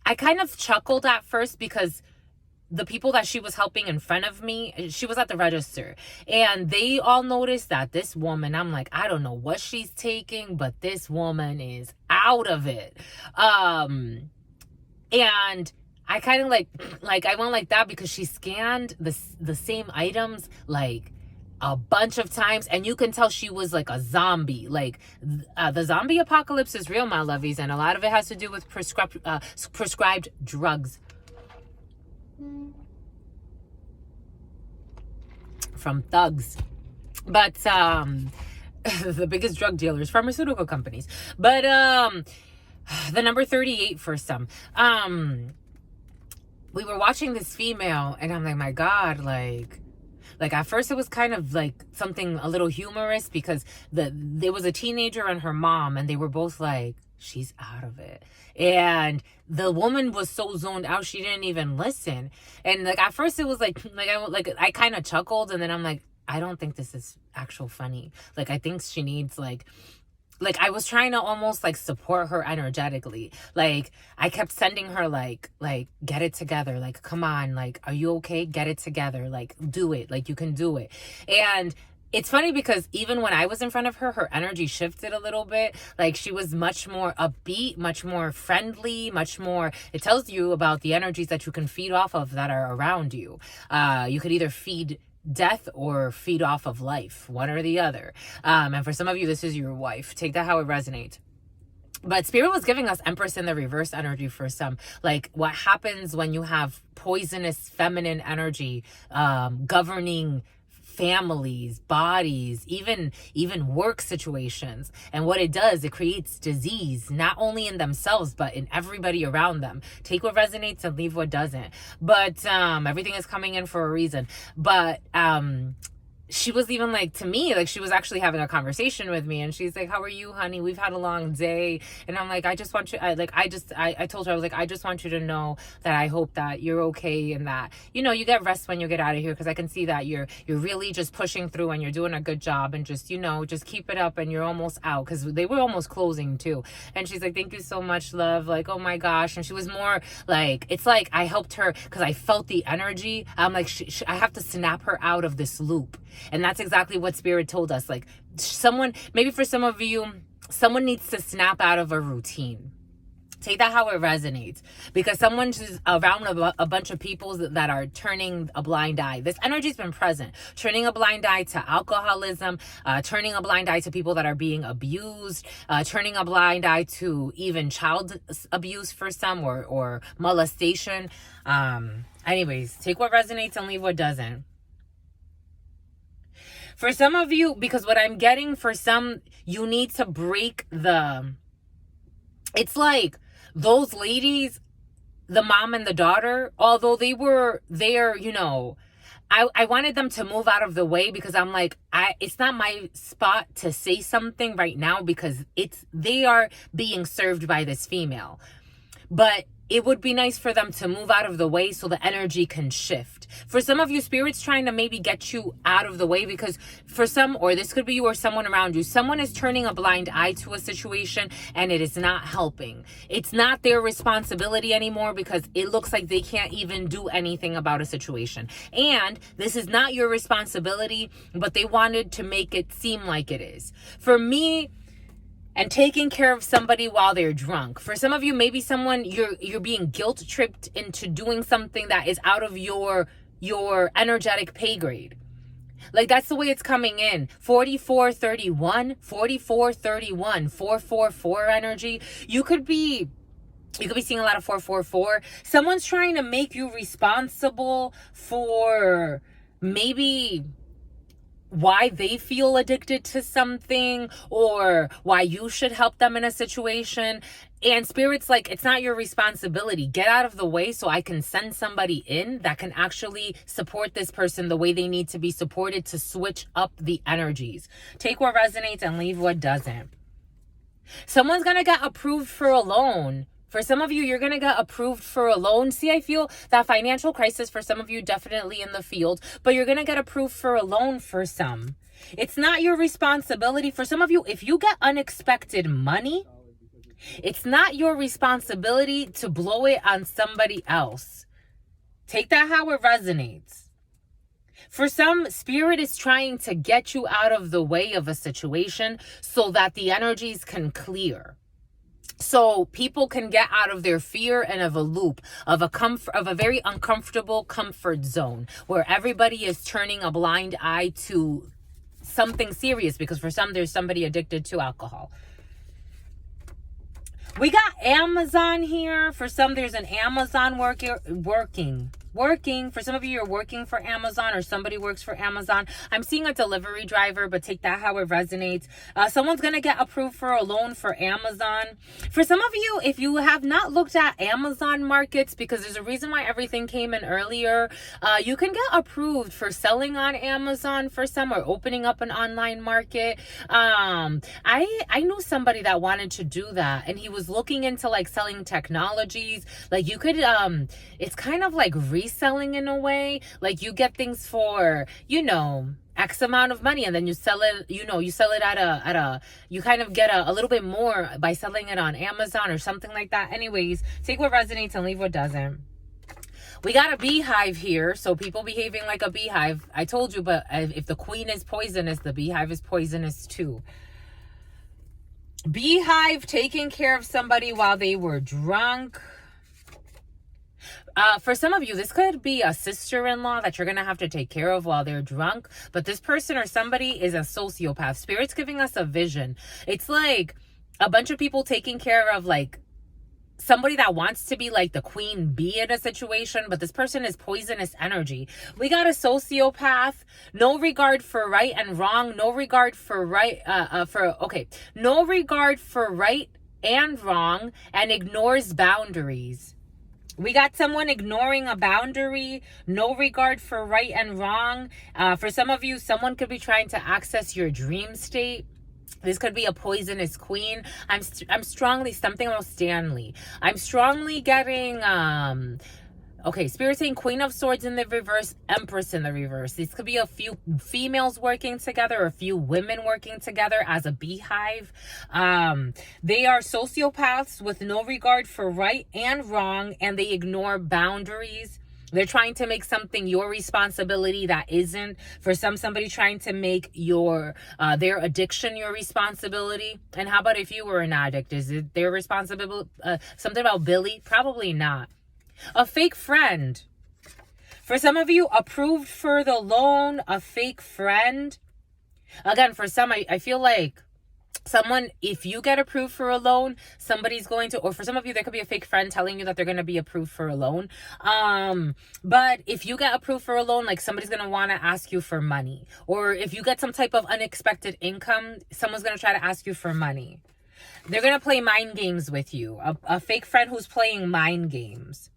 I kind of chuckled at first because the people that she was helping in front of me, she was at the register, and they all noticed that this woman, I'm like, I don't know what she's taking, but this woman is out of it. And I kind of like I went like that because she scanned the same items like a bunch of times, and you can tell she was like a zombie. Like the zombie apocalypse is real, my lovies, and a lot of it has to do with prescribed drugs from thugs, but the biggest drug dealers, pharmaceutical companies. But the number 38 for some. We were watching this female, and I'm like, my God, like at first it was kind of like something a little humorous because there was a teenager and her mom, and they were both like, she's out of it. And the woman was so zoned out, she didn't even listen. And like at first it was like I kind of chuckled, and then I'm like, I don't think this is actual funny. Like I think she needs like I was trying to almost like support her energetically. Like I kept sending her like get it together, like come on, like are you okay, get it together, like do it, like you can do it. And it's funny because even when I was in front of her, her energy shifted a little bit. Like she was much more upbeat, much more friendly, much more, it tells you about the energies that you can feed off of that are around you. You could either feed death or feed off of life, one or the other. And for some of you, this is your wife. Take that how it resonates. But Spirit was giving us Empress in the reverse energy for some. Like what happens when you have poisonous feminine energy governing families, bodies, even work situations. And what it does, it creates disease, not only in themselves, but in everybody around them. Take what resonates and leave what doesn't. But everything is coming in for a reason. But she was even like, to me, like she was actually having a conversation with me, and she's like, how are you, honey? We've had a long day. And I'm like, I just want you, I told her, I was like, I just want you to know that I hope that you're okay, and that, you know, you get rest when you get out of here, because I can see that you're really just pushing through and you're doing a good job, and just, you know, just keep it up, and you're almost out, because they were almost closing too. And she's like, thank you so much, love. Like, oh my gosh. And she was more like, it's like I helped her because I felt the energy. I'm like, I have to snap her out of this loop. And that's exactly what Spirit told us. Like someone, maybe for some of you, someone needs to snap out of a routine. Take that how it resonates, because someone's around a bunch of people that are turning a blind eye. This energy's been present, turning a blind eye to alcoholism, turning a blind eye to people that are being abused, turning a blind eye to even child abuse for some, or molestation. Anyways, take what resonates and leave what doesn't. For some of you, because what I'm getting for some, you need to break it's like those ladies, the mom and the daughter, although they were there, you know, I wanted them to move out of the way because I'm like, it's not my spot to say something right now because they are being served by this female. But it would be nice for them to move out of the way so the energy can shift. For some of you, Spirit's trying to maybe get you out of the way because for some, or this could be you or someone around you, someone is turning a blind eye to a situation and it is not helping. It's not their responsibility anymore because it looks like they can't even do anything about a situation. And this is not your responsibility, but they wanted to make it seem like it is. For me, and taking care of somebody while they're drunk. For some of you, maybe someone you're being guilt tripped into doing something that is out of your energetic pay grade. Like that's the way it's coming in. 4431, 4431, 444 energy. You could be seeing a lot of 444. Someone's trying to make you responsible for maybe why they feel addicted to something or why you should help them in a situation. And Spirit's like, it's not your responsibility. Get out of the way so I can send somebody in that can actually support this person the way they need to be supported to switch up the energies. Take what resonates and leave what doesn't. Someone's going to get approved for a loan. For some of you, you're going to get approved for a loan. See, I feel that financial crisis for some of you definitely in the field, but you're going to get approved for a loan for some. It's not your responsibility. For some of you, if you get unexpected money, it's not your responsibility to blow it on somebody else. Take that how it resonates. For some, Spirit is trying to get you out of the way of a situation so that the energies can clear. So people can get out of their fear and of a loop of a very uncomfortable comfort zone where everybody is turning a blind eye to something serious because for some there's somebody addicted to alcohol. We got Amazon here. For some there's an Amazon working. For some of you, you're working for Amazon or somebody works for Amazon. I'm seeing a delivery driver, but take that how it resonates. Someone's going to get approved for a loan for Amazon. For some of you, if you have not looked at Amazon markets, because there's a reason why everything came in earlier, you can get approved for selling on Amazon for some or opening up an online market. I knew somebody that wanted to do that and he was looking into like selling technologies. Like you could, it's kind of like reselling in a way. Like you get things for, X amount of money and then you sell it, you sell it you kind of get a little bit more by selling it on Amazon or something like that. Anyways, take what resonates and leave what doesn't. We got a beehive here, so people behaving like a beehive. I told you, but if the queen is poisonous, the beehive is poisonous too. Beehive taking care of somebody while they were drunk. For some of you, this could be a sister-in-law that you're going to have to take care of while they're drunk. But this person or somebody is a sociopath. Spirit's giving us a vision. It's like a bunch of people taking care of like somebody that wants to be like the queen bee in a situation, but this person is poisonous energy. We got a sociopath, no regard for right and wrong, no regard for no regard for right and wrong, and ignores boundaries. We got someone ignoring a boundary, no regard for right and wrong. For some of you, someone could be trying to access your dream state. This could be a poisonous queen. I'm strongly, something about Stanley. I'm strongly getting, Spirit saying Queen of Swords in the reverse, Empress in the reverse. This could be a few females working together, or a few women working together as a beehive. They are sociopaths with no regard for right and wrong, and they ignore boundaries. They're trying to make something your responsibility that isn't. For some, somebody trying to make their addiction your responsibility. And how about if you were an addict? Is it their responsibility? Something about Billy? Probably not. A fake friend. For some of you, approved for the loan, a fake friend. Again, for some, I feel like someone, if you get approved for a loan, somebody's going to, or for some of you, there could be a fake friend telling you that they're going to be approved for a loan. But if you get approved for a loan, like somebody's going to want to ask you for money. Or if you get some type of unexpected income, someone's going to try to ask you for money. They're going to play mind games with you. A fake friend who's playing mind games.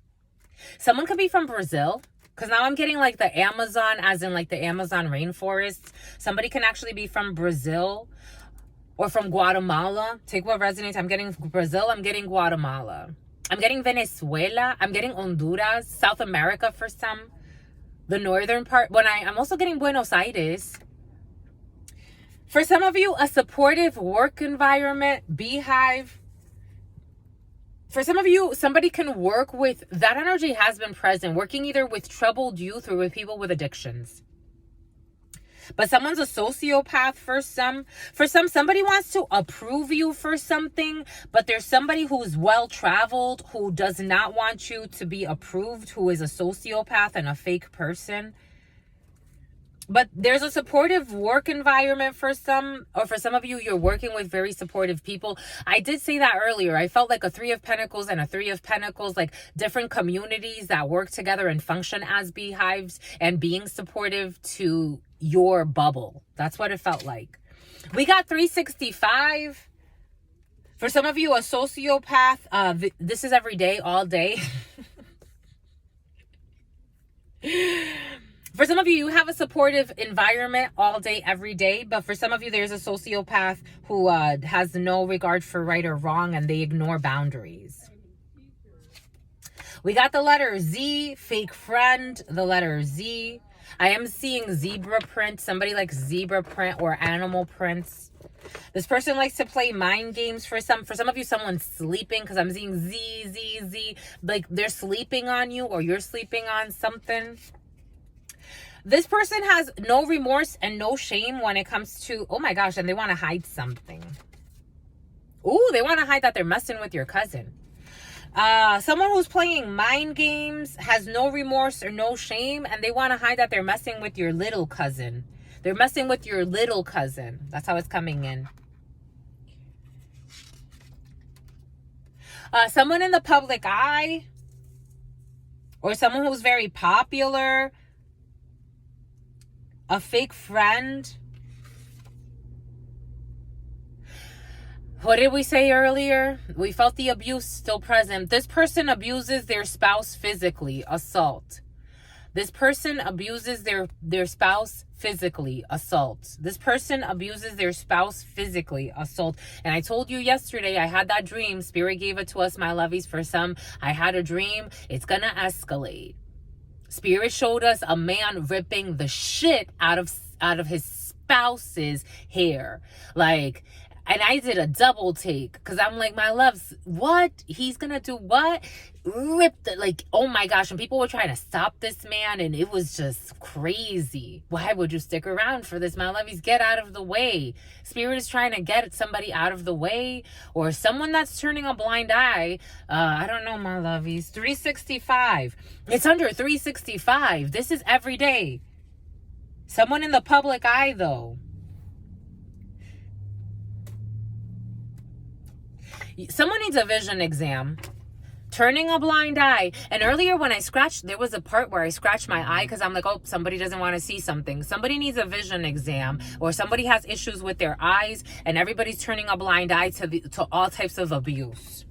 Someone could be from Brazil. Because now I'm getting like the Amazon, as in like the Amazon rainforest. Somebody can actually be from Brazil or from Guatemala. Take what resonates. I'm getting Brazil. I'm getting Guatemala. I'm getting Venezuela. I'm getting Honduras. South America for some. The northern part. I'm also getting Buenos Aires. For some of you, a supportive work environment, beehive. For some of you, somebody can work with, that energy has been present, working either with troubled youth or with people with addictions. But someone's a sociopath for some. For some, somebody wants to approve you for something, but there's somebody who's well-traveled, who does not want you to be approved, who is a sociopath and a fake person. But there's a supportive work environment for some, or for some of you, you're working with very supportive people. I did say that earlier. I felt like a Three of Pentacles and a Three of Pentacles, like different communities that work together and function as beehives and being supportive to your bubble. That's what it felt like. We got 365. For some of you, a sociopath. This is every day, all day. For some of you, you have a supportive environment all day, every day. But for some of you, there's a sociopath who has no regard for right or wrong, and they ignore boundaries. We got the letter Z, fake friend, the letter Z. I am seeing zebra print, somebody like zebra print or animal prints. This person likes to play mind games for some. For some of you, someone's sleeping, because I'm seeing Z. Like they're sleeping on you or you're sleeping on something. This person has no remorse and no shame when it comes to, oh my gosh, and they want to hide something. Ooh, they want to hide that they're messing with your cousin. Someone who's playing mind games has no remorse or no shame, and they want to hide that they're messing with your little cousin. They're messing with your little cousin. That's how it's coming in. Someone in the public eye, or someone who's very popular, a fake friend. What did we say earlier? We felt the abuse still present. This person abuses their spouse physically, assault. This person abuses their spouse physically, assault. This person abuses their spouse physically, assault. And I told you yesterday, I had that dream. Spirit gave it to us, my lovies. For some, I had a dream. It's gonna escalate. Spirit showed us a man ripping the shit out of his spouse's hair. Like, and I did a double take, because I'm like, my loves, what? He's gonna do what? Rip the, like, oh my gosh. And people were trying to stop this man, and it was just crazy. Why would you stick around for this, my lovies? Get out of the way. Spirit is trying to get somebody out of the way, or someone that's turning a blind eye. I don't know, my lovies. 365. It's under 365. This is every day. Someone in the public eye, though. Someone needs a vision exam. Turning a blind eye. And earlier when I scratched, there was a part where I scratched my eye because I'm like, oh, somebody doesn't want to see something. Somebody needs a vision exam, or somebody has issues with their eyes, and everybody's turning a blind eye to all types of abuse.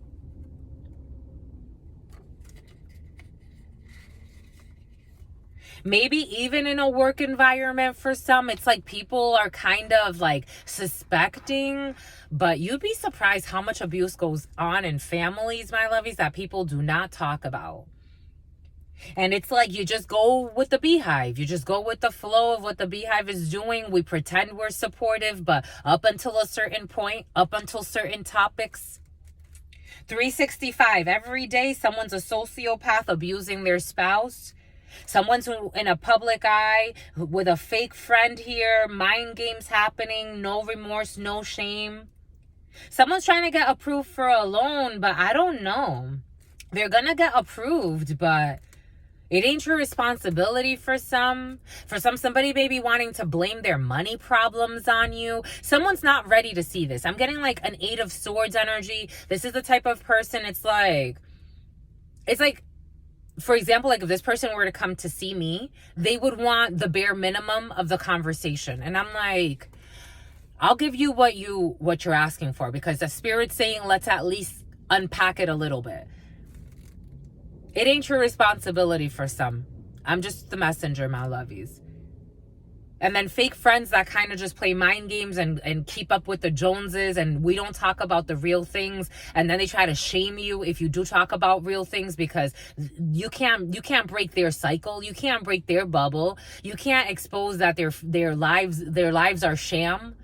Maybe even in a work environment for some, it's like people are kind of like suspecting, but you'd be surprised how much abuse goes on in families, my lovies, that people do not talk about. And it's like you just go with the beehive. You just go with the flow of what the beehive is doing. We pretend we're supportive, but up until a certain point, up until certain topics. 365. Every day, someone's a sociopath abusing their spouse. Someone's in a public eye with a fake friend here. Mind games happening. No remorse, no shame. Someone's trying to get approved for a loan, but I don't know. They're going to get approved, but it ain't your responsibility for some. For some, somebody may be wanting to blame their money problems on you. Someone's not ready to see this. I'm getting like an 8 of Swords energy. This is the type of person, it's like, for example, like if this person were to come to see me, they would want the bare minimum of the conversation. And I'm like, I'll give you what you're asking for, because the spirit's saying, let's at least unpack it a little bit. It ain't your responsibility for some. I'm just the messenger, my lovies. And then fake friends that kind of just play mind games and keep up with the Joneses, and we don't talk about the real things. And then they try to shame you if you do talk about real things, because you can't break their cycle. You can't break their bubble. You can't expose that their lives are sham.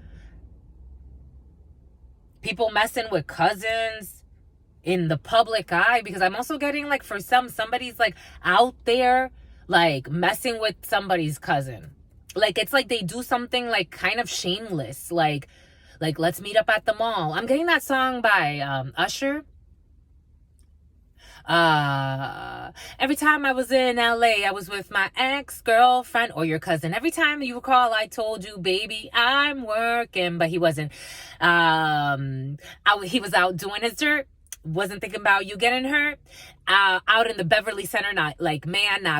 People messing with cousins in the public eye, because I'm also getting like, for somebody's like out there like messing with somebody's cousin. Like, it's like they do something like kind of shameless, like let's meet up at the mall. I'm getting that song by Usher. Every time I was in LA, I was with my ex-girlfriend or your cousin. Every time you recall, I told you, baby, I'm working, but he wasn't. He was out doing his dirt. Wasn't thinking about you getting hurt. Out in the Beverly Center, not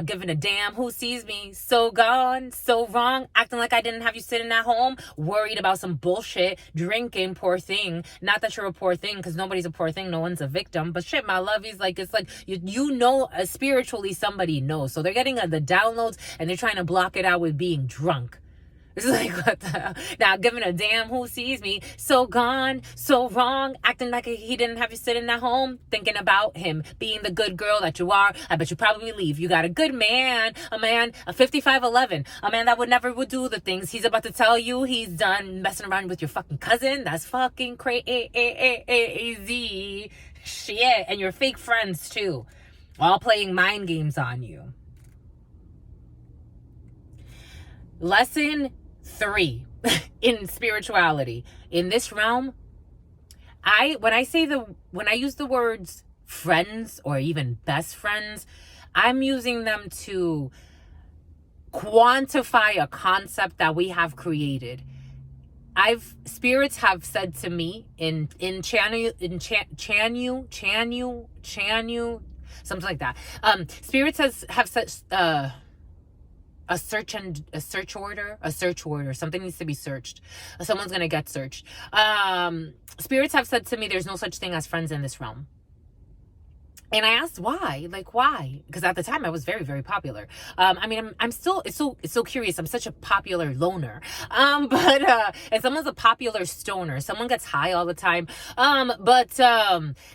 giving a damn who sees me. So gone, so wrong, acting like I didn't have you sitting at home, worried about some bullshit, drinking, poor thing. Not that you're a poor thing, because nobody's a poor thing, no one's a victim. But shit, my lovies, like, it's like spiritually somebody knows. So they're getting the downloads and they're trying to block it out with being drunk. It's like, what the hell? Not giving a damn who sees me. So gone, so wrong, acting like he didn't have you sitting at home, thinking about him being the good girl that you are. I bet you probably leave. You got a good man, a 5511, a man that would do the things he's about to tell you he's done, messing around with your fucking cousin. That's fucking crazy. Shit. And your fake friends too, all playing mind games on you. Lesson 3 in spirituality. In this realm, when I use the words friends or even best friends, I'm using them to quantify a concept that we have created. Spirits have said to me in Chanu, something like that. Spirits have said a search order. Something needs to be searched. Someone's gonna get searched. Spirits have said to me, there's no such thing as friends in this realm. And I asked why, because at the time I was very, very popular. I'm still, it's so curious. I'm such a popular loner. And someone's a popular stoner. Someone gets high all the time.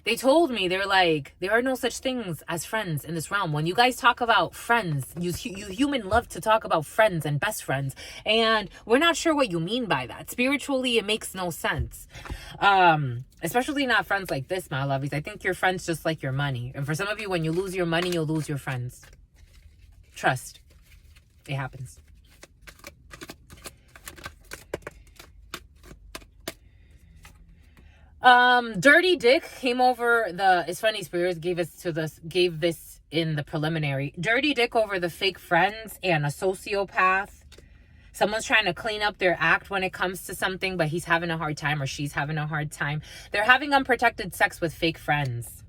They told me, they're like, there are no such things as friends in this realm. When you guys talk about friends, you human love to talk about friends and best friends. And we're not sure what you mean by that. Spiritually, it makes no sense. Especially not friends like this, my lovies. I think your friends just like your money. And for some of you, when you lose your money, you'll lose your friends. Trust. It happens. Dirty Dick came over it's funny, spirits gave this in the preliminary. Dirty Dick over the fake friends and a sociopath. Someone's trying to clean up their act when it comes to something, but he's having a hard time or she's having a hard time. They're having unprotected sex with fake friends.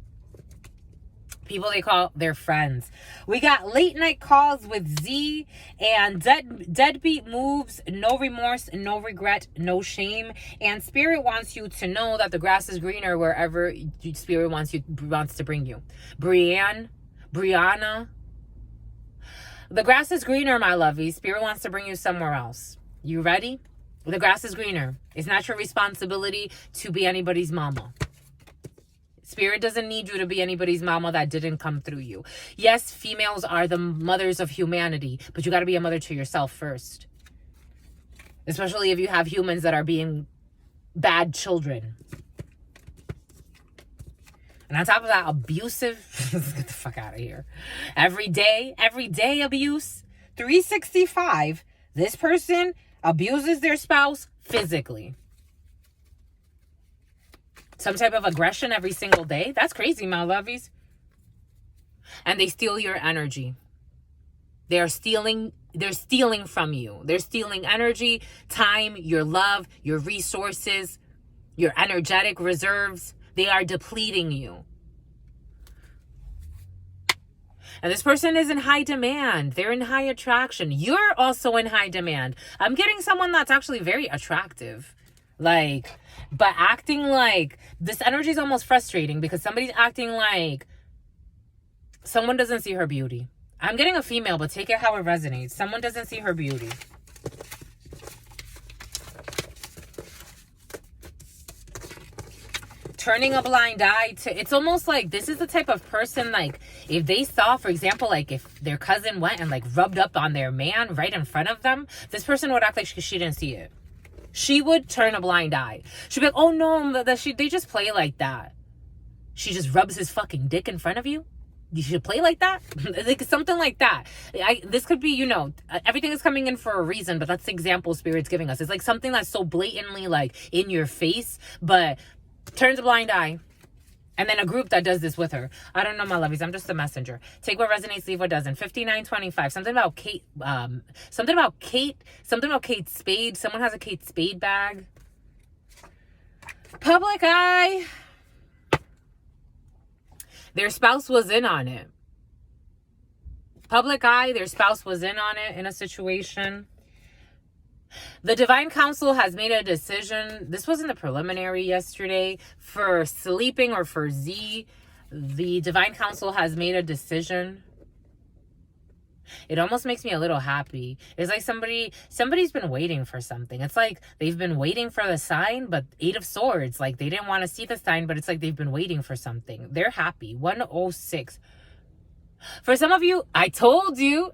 People they call their friends. We got late night calls with Z and deadbeat moves, no remorse, no regret, no shame. And Spirit wants you to know that the grass is greener wherever Spirit wants to bring you. Brianna. The grass is greener, my lovey. Spirit wants to bring you somewhere else. You ready? The grass is greener. It's not your responsibility to be anybody's mama. Spirit doesn't need you to be anybody's mama that didn't come through you. Yes, females are the mothers of humanity, but you got to be a mother to yourself first. Especially if you have humans that are being bad children. And on top of that, abusive. Let's get the fuck out of here. Every day abuse. 365. This person abuses their spouse physically. Some type of aggression every single day. That's crazy, my lovies. And they steal your energy. They're stealing from you. They're stealing energy, time, your love, your resources, your energetic reserves. They are depleting you. And this person is in high demand. They're in high attraction. You're also in high demand. I'm getting someone that's actually very attractive. But acting like, this energy is almost frustrating because somebody's acting like someone doesn't see her beauty. I'm getting a female, but take it how it resonates. Someone doesn't see her beauty. Turning a blind eye to, it's almost like this is the type of person, like, if they saw, for example, like if their cousin went and like rubbed up on their man right in front of them, this person would act like she didn't see it. She would turn a blind eye. She'd be like, oh no, they just play like that. She just rubs his fucking dick in front of you. You should play like that. Like something like that. This could be, you know, everything is coming in for a reason, but that's the example Spirit's giving us. It's like something that's so blatantly like in your face, but turns a blind eye. And then a group that does this with her. I don't know, my lovies. I'm just a messenger. Take what resonates, leave what doesn't. 5925. Something about Kate. Something about Kate Spade. Someone has a Kate Spade bag. Public eye. Their spouse was in on it. Public eye. Their spouse was in on it in a situation. The Divine Council has made a decision. This was in the preliminary yesterday for sleeping or for Z. The Divine Council has made a decision. It almost makes me a little happy. It's like somebody's been waiting for something. It's like they've been waiting for the sign, but 8 of Swords. Like they didn't want to see the sign, but it's like they've been waiting for something. They're happy. 106. For some of you, I told you.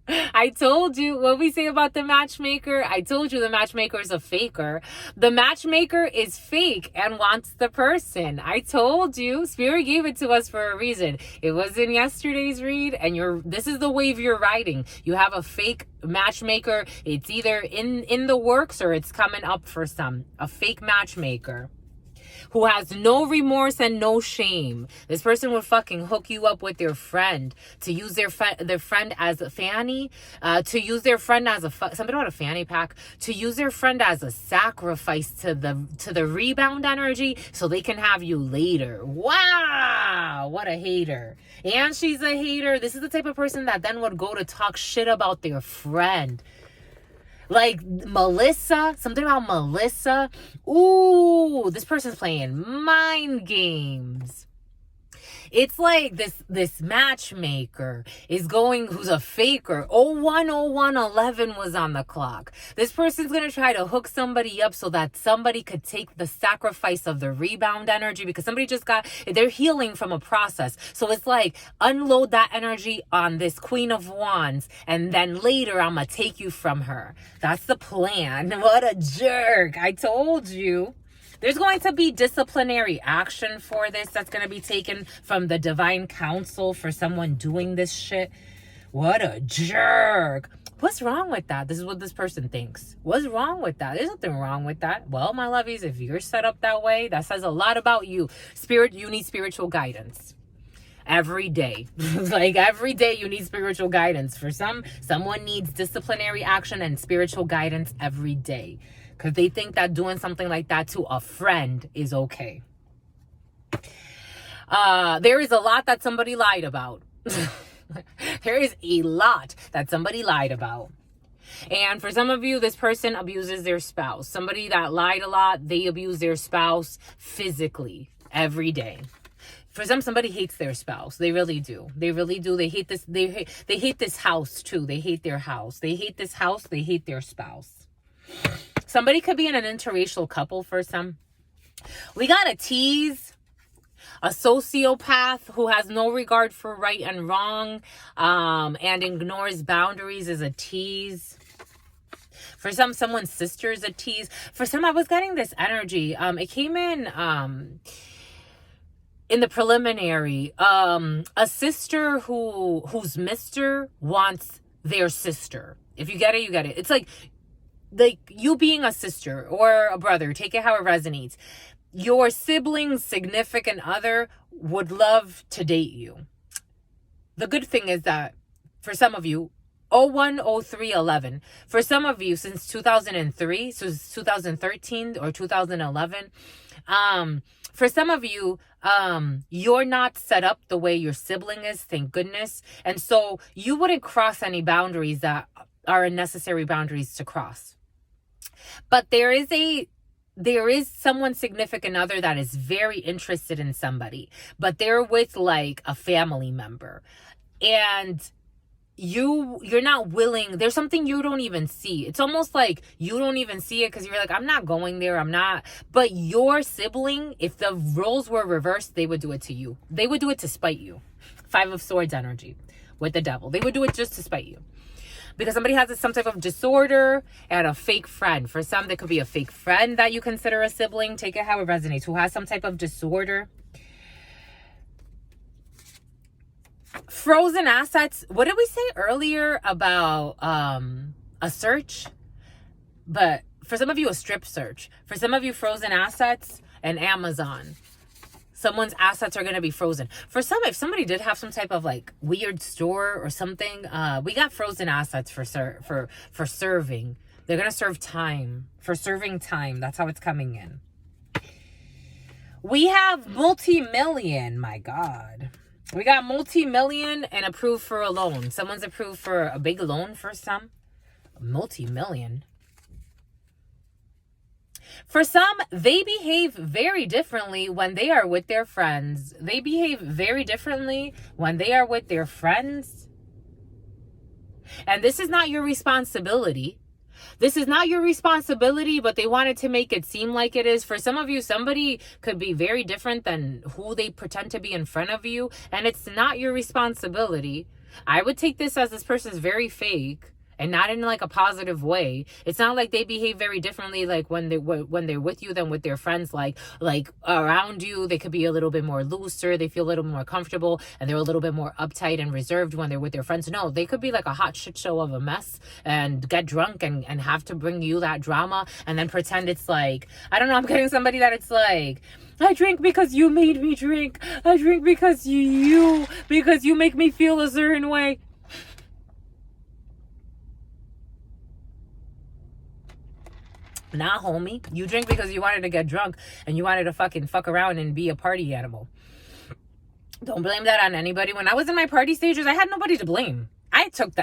I told you what we say about the matchmaker. I told you the matchmaker is a faker. The matchmaker is fake and wants the person. I told you. Spirit gave it to us for a reason. It was in yesterday's read, and this is the wave you're riding. You have a fake matchmaker. It's either in the works or it's coming up for some. A fake matchmaker who has no remorse and no shame. This person would fucking hook you up with their friend, to use their friend as a fanny, to use their friend as something about a fanny pack, to use their friend as a sacrifice to the rebound energy so they can have you later. Wow, what a hater. And she's a hater. This is the type of person that then would go to talk shit about their friend. Like Melissa, something about Melissa. Ooh, this person's playing mind games. It's like this matchmaker is who's a faker. 010111 was on the clock. This person's going to try to hook somebody up so that somebody could take the sacrifice of the rebound energy, because somebody they're healing from a process. So it's like, unload that energy on this Queen of Wands, and then later I'm going to take you from her. That's the plan. What a jerk. I told you. There's going to be disciplinary action for this that's going to be taken from the Divine Council for someone doing this shit. What a jerk. What's wrong with that? This is what this person thinks. What's wrong with that? There's nothing wrong with that. Well, my lovies, if you're set up that way, that says a lot about you. Spirit, you need spiritual guidance. Every day. Like every day you need spiritual guidance. For someone needs disciplinary action and spiritual guidance every day. Because they think that doing something like that to a friend is okay. There is a lot that somebody lied about. There is a lot that somebody lied about. And for some of you, this person abuses their spouse. Somebody that lied a lot, they abuse their spouse physically every day. For somebody hates their spouse. They really do. They really do. They hate this. They hate this house too. They hate their house. They hate this house. They hate their spouse. Somebody could be in an interracial couple for some. We got a tease. A sociopath who has no regard for right and wrong, and ignores boundaries is a tease. For someone's sister is a tease. For some, I was getting this energy. It came in the preliminary. A sister whose mister wants their sister. If you get it, you get it. It's like you being a sister or a brother, take it how it resonates. Your sibling's significant other would love to date you. The good thing is that for some of you, 010311, for some of you since 2003, so 2013 or 2011, for some of you, you're not set up the way your sibling is, thank goodness. And so you wouldn't cross any boundaries that are unnecessary boundaries to cross. But there is someone significant other that is very interested in somebody, but they're with like a family member. and you're not willing. There's something you don't even see. It's almost like you don't even see it because you're like, I'm not going there, I'm not. But your sibling, if the roles were reversed, they would do it to you. They would do it to spite you. 5 of Swords energy with the devil. They would do it just to spite you, because somebody has some type of disorder and a fake friend. For some, there could be a fake friend that you consider a sibling. Take it how it resonates. Who has some type of disorder. Frozen assets. What did we say earlier about a search? But for some of you, a strip search. For some of you, frozen assets and Amazon. Someone's assets are going to be frozen. For some, if somebody did have some type of like weird store or something, we got frozen assets for serving. They're going to serve time. For serving time. That's how it's coming in. We have multi-million. My God. We got multi-million and approved for a loan. Someone's approved for a big loan for some. Multi-million. For some, they behave very differently when they are with their friends. They behave very differently when they are with their friends. And this is not your responsibility. This is not your responsibility, but they wanted to make it seem like it is. For some of you, somebody could be very different than who they pretend to be in front of you, and it's not your responsibility. I would take this as this person's very fake and not in like a positive way. It's not like they behave very differently like when they're with you than with their friends. Like around you, they could be a little bit more looser. They feel a little more comfortable, and they're a little bit more uptight and reserved when they're with their friends. No, they could be like a hot shit show of a mess and get drunk and have to bring you that drama and then pretend it's like, I don't know, I'm getting somebody that it's like, I drink because you made me drink. I drink because you make me feel a certain way. Nah, homie. You drink because you wanted to get drunk and you wanted to fuck around and be a party animal. Don't blame that on anybody. When I was in my party stages, I had nobody to blame. I took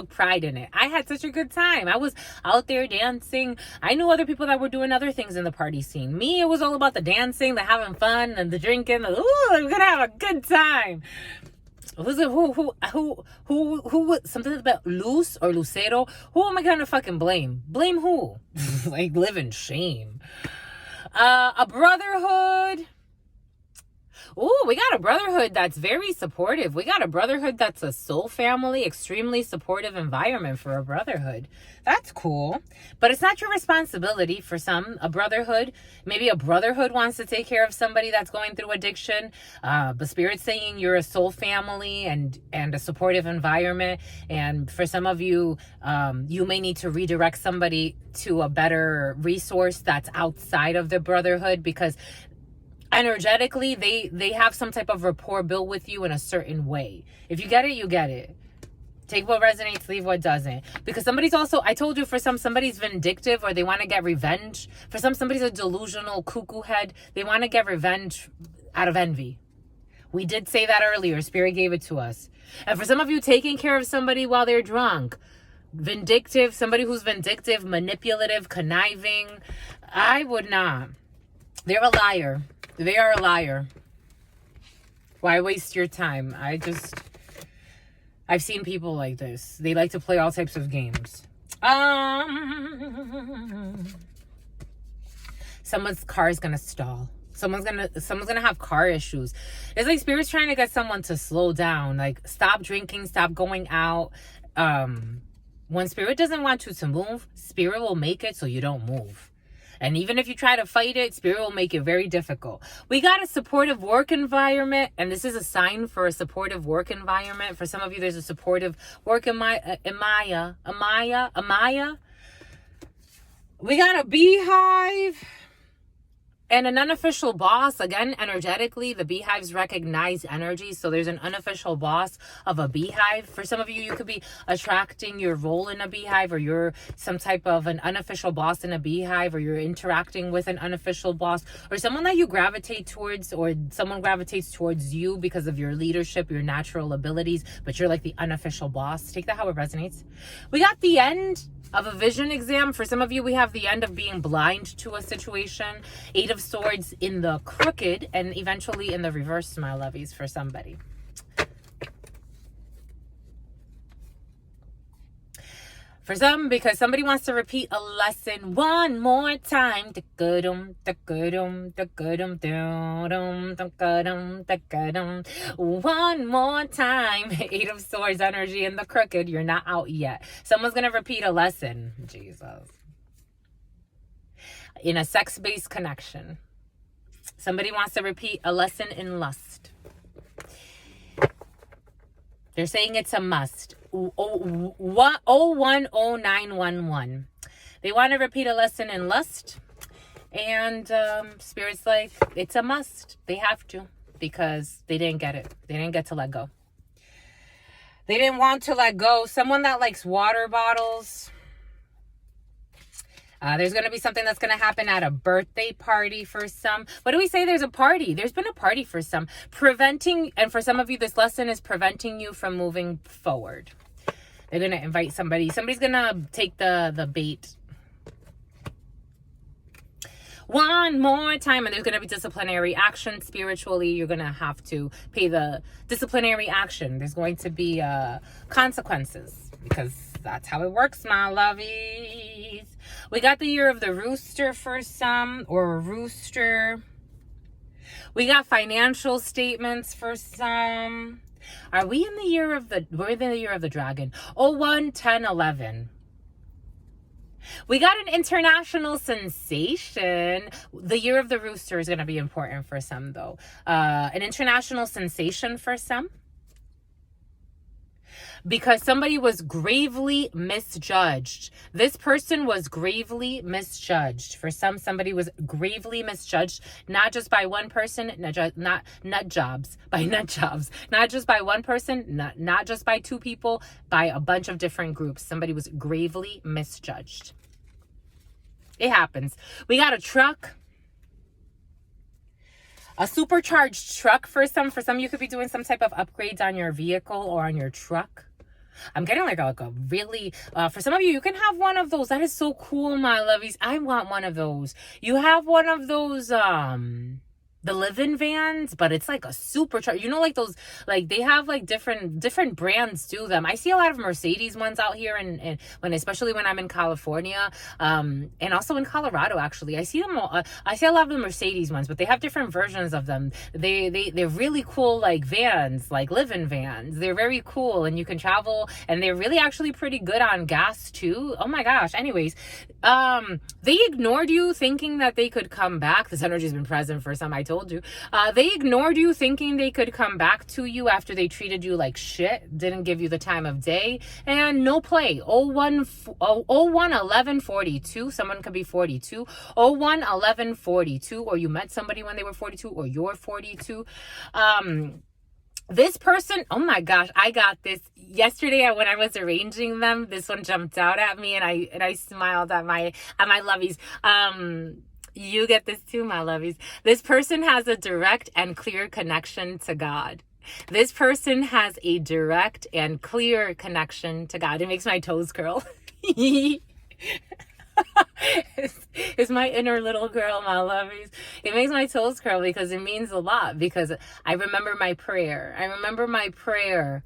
pride in it. I had such a good time. I was out there dancing. I knew other people that were doing other things in the party scene. Me, it was all about the dancing, the having fun, and the drinking. Ooh, I'm gonna have a good time. Who's it? Who? Something about Luz or Lucero? Who am I gonna fucking blame? Blame who? Like, live in shame. A brotherhood. Oh, we got a brotherhood that's very supportive. We got a brotherhood that's a soul family, extremely supportive environment for a brotherhood. That's cool. But it's not your responsibility for some. A brotherhood, maybe a brotherhood wants to take care of somebody that's going through addiction. But Spirit's saying you're a soul family and a supportive environment. And for some of you, you may need to redirect somebody to a better resource that's outside of the brotherhood, because energetically, they have some type of rapport built with you in a certain way. If you get it, you get it. Take what resonates, leave what doesn't. Because somebody's also, I told you, for some, somebody's vindictive or they want to get revenge. For some, somebody's a delusional cuckoo head. They want to get revenge out of envy. We did say that earlier. Spirit gave it to us. And for some of you, taking care of somebody while they're drunk. Vindictive, somebody who's vindictive, manipulative, conniving. I would not. They're a liar. They are a liar. Why waste your time? I've seen people like this. They like to play all types of games. Someone's car is gonna stall. Someone's gonna have car issues. It's like Spirit's trying to get someone to slow down. Like, stop drinking, stop going out. When Spirit doesn't want you to move, Spirit will make it so you don't move. And even if you try to fight it, Spirit will make it very difficult. We got a supportive work environment, and this is a sign for a supportive work environment. For some of you, there's a supportive work Amaya. We got a beehive and an unofficial boss. Again, energetically, the beehives recognize energy. So there's an unofficial boss of a beehive. For some of you, you could be attracting your role in a beehive, or you're some type of an unofficial boss in a beehive, or you're interacting with an unofficial boss, or someone that you gravitate towards, or someone gravitates towards you because of your leadership, your natural abilities, but you're like the unofficial boss. Take that how it resonates. We got the end of a vision exam. For some of you, we have the end of being blind to a situation. 8 of Swords in the crooked, and eventually in the reverse, my lovies, for somebody. For some, because somebody wants to repeat a lesson one more time. One more time. Eight of Swords energy in the crooked. You're not out yet. Someone's going to repeat a lesson. Jesus. In a sex-based connection. Somebody wants to repeat a lesson in lust. They're saying it's a must. 010911. They want to repeat a lesson in lust. And Spirit's like, it's a must. They have to. Because they didn't get it. They didn't get to let go. They didn't want to let go. Someone that likes water bottles. There's going to be something that's going to happen at a birthday party for some. What do we say? There's a party. There's been a party for some. Preventing, and for some of you, this lesson is preventing you from moving forward. They're going to invite somebody. Somebody's going to take the bait. One more time, and there's going to be disciplinary action. Spiritually, you're going to have to pay the disciplinary action. There's going to be consequences, because that's how it works, my lovies. We got the year of the rooster for some, or a rooster. We got financial statements for some. Are we in the year of the, we're in the year of the dragon. 01, 10, 11. We got an international sensation. The year of the rooster is going to be important for some, though. An international sensation for some. Because somebody was gravely misjudged. This person was gravely misjudged. For some, somebody was gravely misjudged, not just by one person, not just by one person, not just by two people, by a bunch of different groups. Somebody was gravely misjudged. It happens. We got a truck. A supercharged truck for some. For some, you could be doing some type of upgrades on your vehicle or on your truck. I'm getting like a really, for some of you, you can have one of those. That is so cool, my lovies. I want one of those. You have one of those, the live-in vans, but it's like a supercharged, you know, like those, like they have like different brands do them. I see a lot of Mercedes ones out here, and especially when I'm in California, and also in Colorado, actually, I see them all, I see a lot of the Mercedes ones, but they have different versions of them. They're really cool, like vans, like live-in vans. They're very cool, and you can travel, and they're really actually pretty good on gas too. Oh my gosh. Anyways, they ignored you thinking that they could come back. This energy has been present for some, I told you. They ignored you thinking they could come back to you after they treated you like shit, didn't give you the time of day, and no play. 01/11/42. Someone could be 42. 01/11/42, or you met somebody when they were 42, or you're 42. This person, oh my gosh, I got this yesterday when I was arranging them. This one jumped out at me, and I smiled at my lovies. You get this too, my lovies. This person has a direct and clear connection to God. This person has a direct and clear connection to God. It makes my toes curl. It's my inner little girl, my lovies. It makes my toes curl because it means a lot. Because I remember my prayer. I remember my prayer.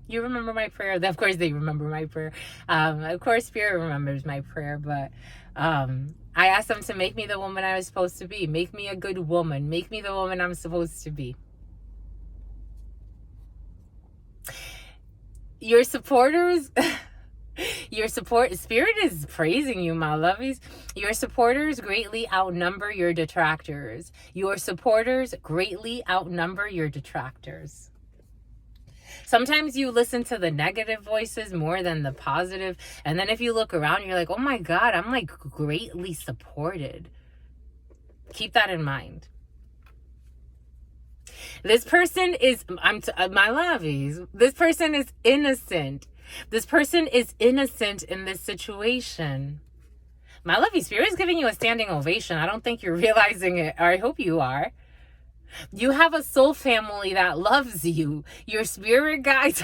You remember my prayer? Of course they remember my prayer. Of course Spirit remembers my prayer, but I asked them to make me the woman I was supposed to be. Make me a good woman. Make me the woman I'm supposed to be. Your supporters, Spirit is praising you, my lovies. Your supporters greatly outnumber your detractors. Your supporters greatly outnumber your detractors. Sometimes you listen to the negative voices more than the positive. And then if you look around, you're like, oh my God, I'm like greatly supported. Keep that in mind. This person is, my lovies, this person is innocent. This person is innocent in this situation. My lovey, Spirit is giving you a standing ovation. I don't think you're realizing it, or I hope you are. You have a soul family that loves you. Your spirit guides,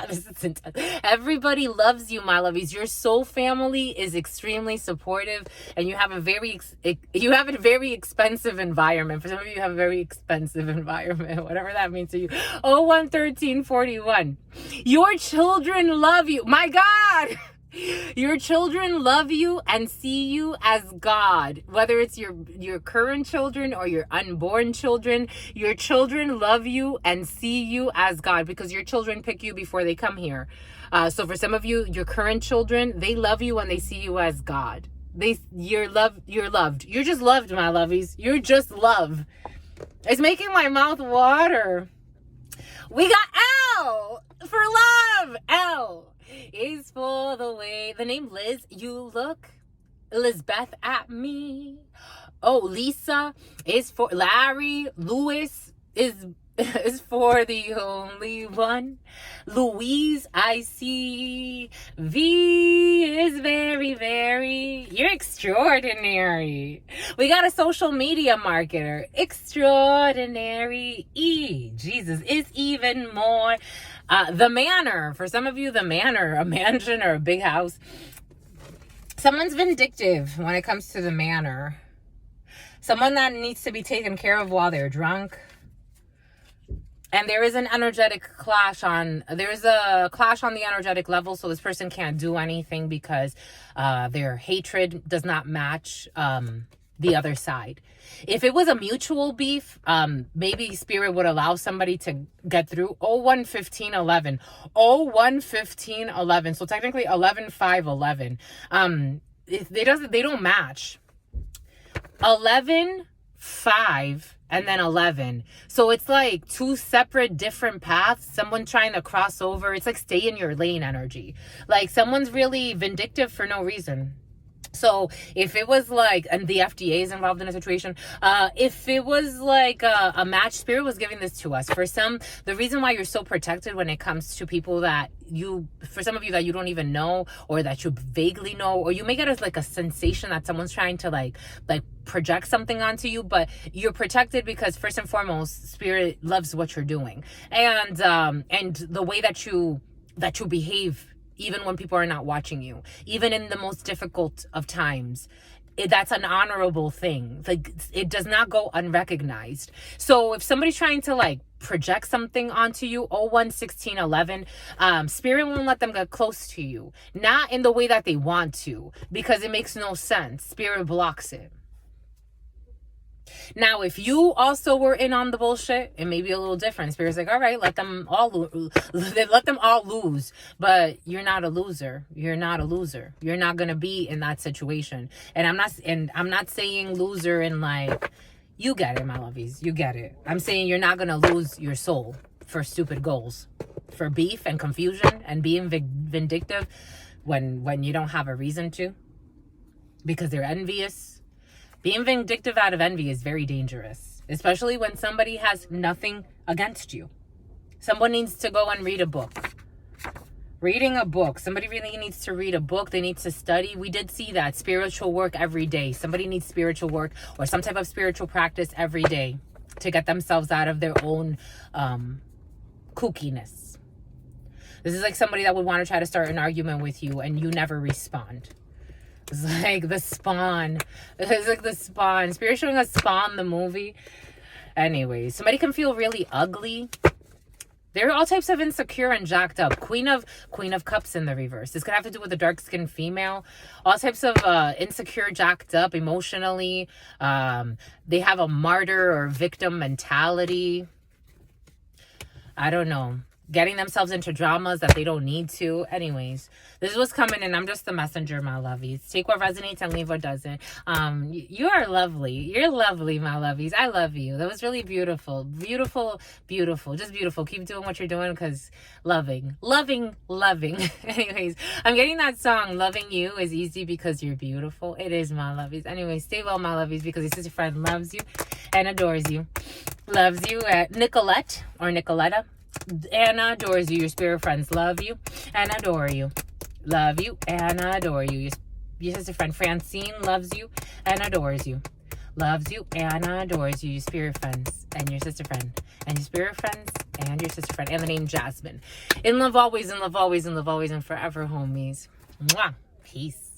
this is intense. Everybody loves you, my lovies. Your soul family is extremely supportive, and you have a very expensive environment. For some of you, have a very expensive environment, whatever that means to you. 011341. Your children love you. My God. Your children love you and see you as God. Whether it's your current children or your unborn children, your children love you and see you as God, because your children pick you before they come here. So for some of you, your current children, they love you and they see you as God. You're loved. You're just loved, my lovies. You're just love. It's making my mouth water. We got L for love. L is for the way. The name Liz, you look. Elizabeth at me. Oh, Lisa is for Larry. Louis is for the only one. Louise, I see. V is very, very. You're extraordinary. We got a social media marketer. Extraordinary. E, Jesus, is even more. The manor. For some of you, the manor, a mansion or a big house. Someone's vindictive when it comes to the manor. Someone that needs to be taken care of while they're drunk. And there is an energetic clash there's a clash on the energetic level. So this person can't do anything because their hatred does not match the other side. If it was a mutual beef, maybe spirit would allow somebody to get through. 011511. 011511. So technically 11511. They don't match. 11, 5, and then 11. So it's like two separate different paths. Someone trying to cross over. It's like stay in your lane energy. Like someone's really vindictive for no reason. So if it was like, and the FDA is involved in a situation, if it was like a match, spirit was giving this to us. For some, the reason why you're so protected when it comes to people that for some of you that you don't even know, or that you vaguely know, or you may get as like a sensation that someone's trying to like project something onto you, but you're protected because first and foremost, spirit loves what you're doing. And the way that you behave, even when people are not watching you, even in the most difficult of times, that's an honorable thing. Like it does not go unrecognized. So if somebody's trying to like project something onto you, 011611, spirit won't let them get close to you, not in the way that they want to, because it makes no sense. Spirit blocks it. Now, if you also were in on the bullshit, it may be a little different. Spirit's like, all right, let them all lose. But you're not a loser. You're not a loser. You're not gonna be in that situation. And I'm not saying loser in like, you get it, my lovies. You get it. I'm saying you're not gonna lose your soul for stupid goals, for beef and confusion and being vindictive when you don't have a reason to, because they're envious. Being vindictive out of envy is very dangerous, especially when somebody has nothing against you. Someone needs to go and read a book. Reading a book. Somebody really needs to read a book. They need to study. We did see that. Spiritual work every day. Somebody needs spiritual work or some type of spiritual practice every day to get themselves out of their own kookiness. This is like somebody that would want to try to start an argument with you and you never respond. It's like the Spawn. It's like the Spawn. Spirit showing us Spawn, the movie. Anyway, somebody can feel really ugly. There are all types of insecure and jacked up. Queen of Cups in the reverse. This could have to do with a dark-skinned female. All types of insecure, jacked up emotionally. They have a martyr or victim mentality. I don't know. Getting themselves into dramas that they don't need to. Anyways, this is what's coming in. I'm just the messenger, my lovies. Take what resonates and leave what doesn't. You are lovely. You're lovely, my lovies. I love you. That was really beautiful. Beautiful, beautiful. Just beautiful. Keep doing what you're doing because loving. Anyways, I'm getting that song, Loving You is Easy Because You're Beautiful. It is, my lovies. Anyways, stay well, my lovies, because your sister friend loves you and adores you. Loves you at Nicolette or Nicoletta. Anna adores you. Your spirit friends love you and adore you. Love you and adore you. Your sister friend Francine loves you and adores you. loves you and adores you, your spirit friends and your sister friend, and your spirit friends and your sister friend, and the name Jasmine. In love always, in love always, in love always, and forever, homies. Mwah. Peace.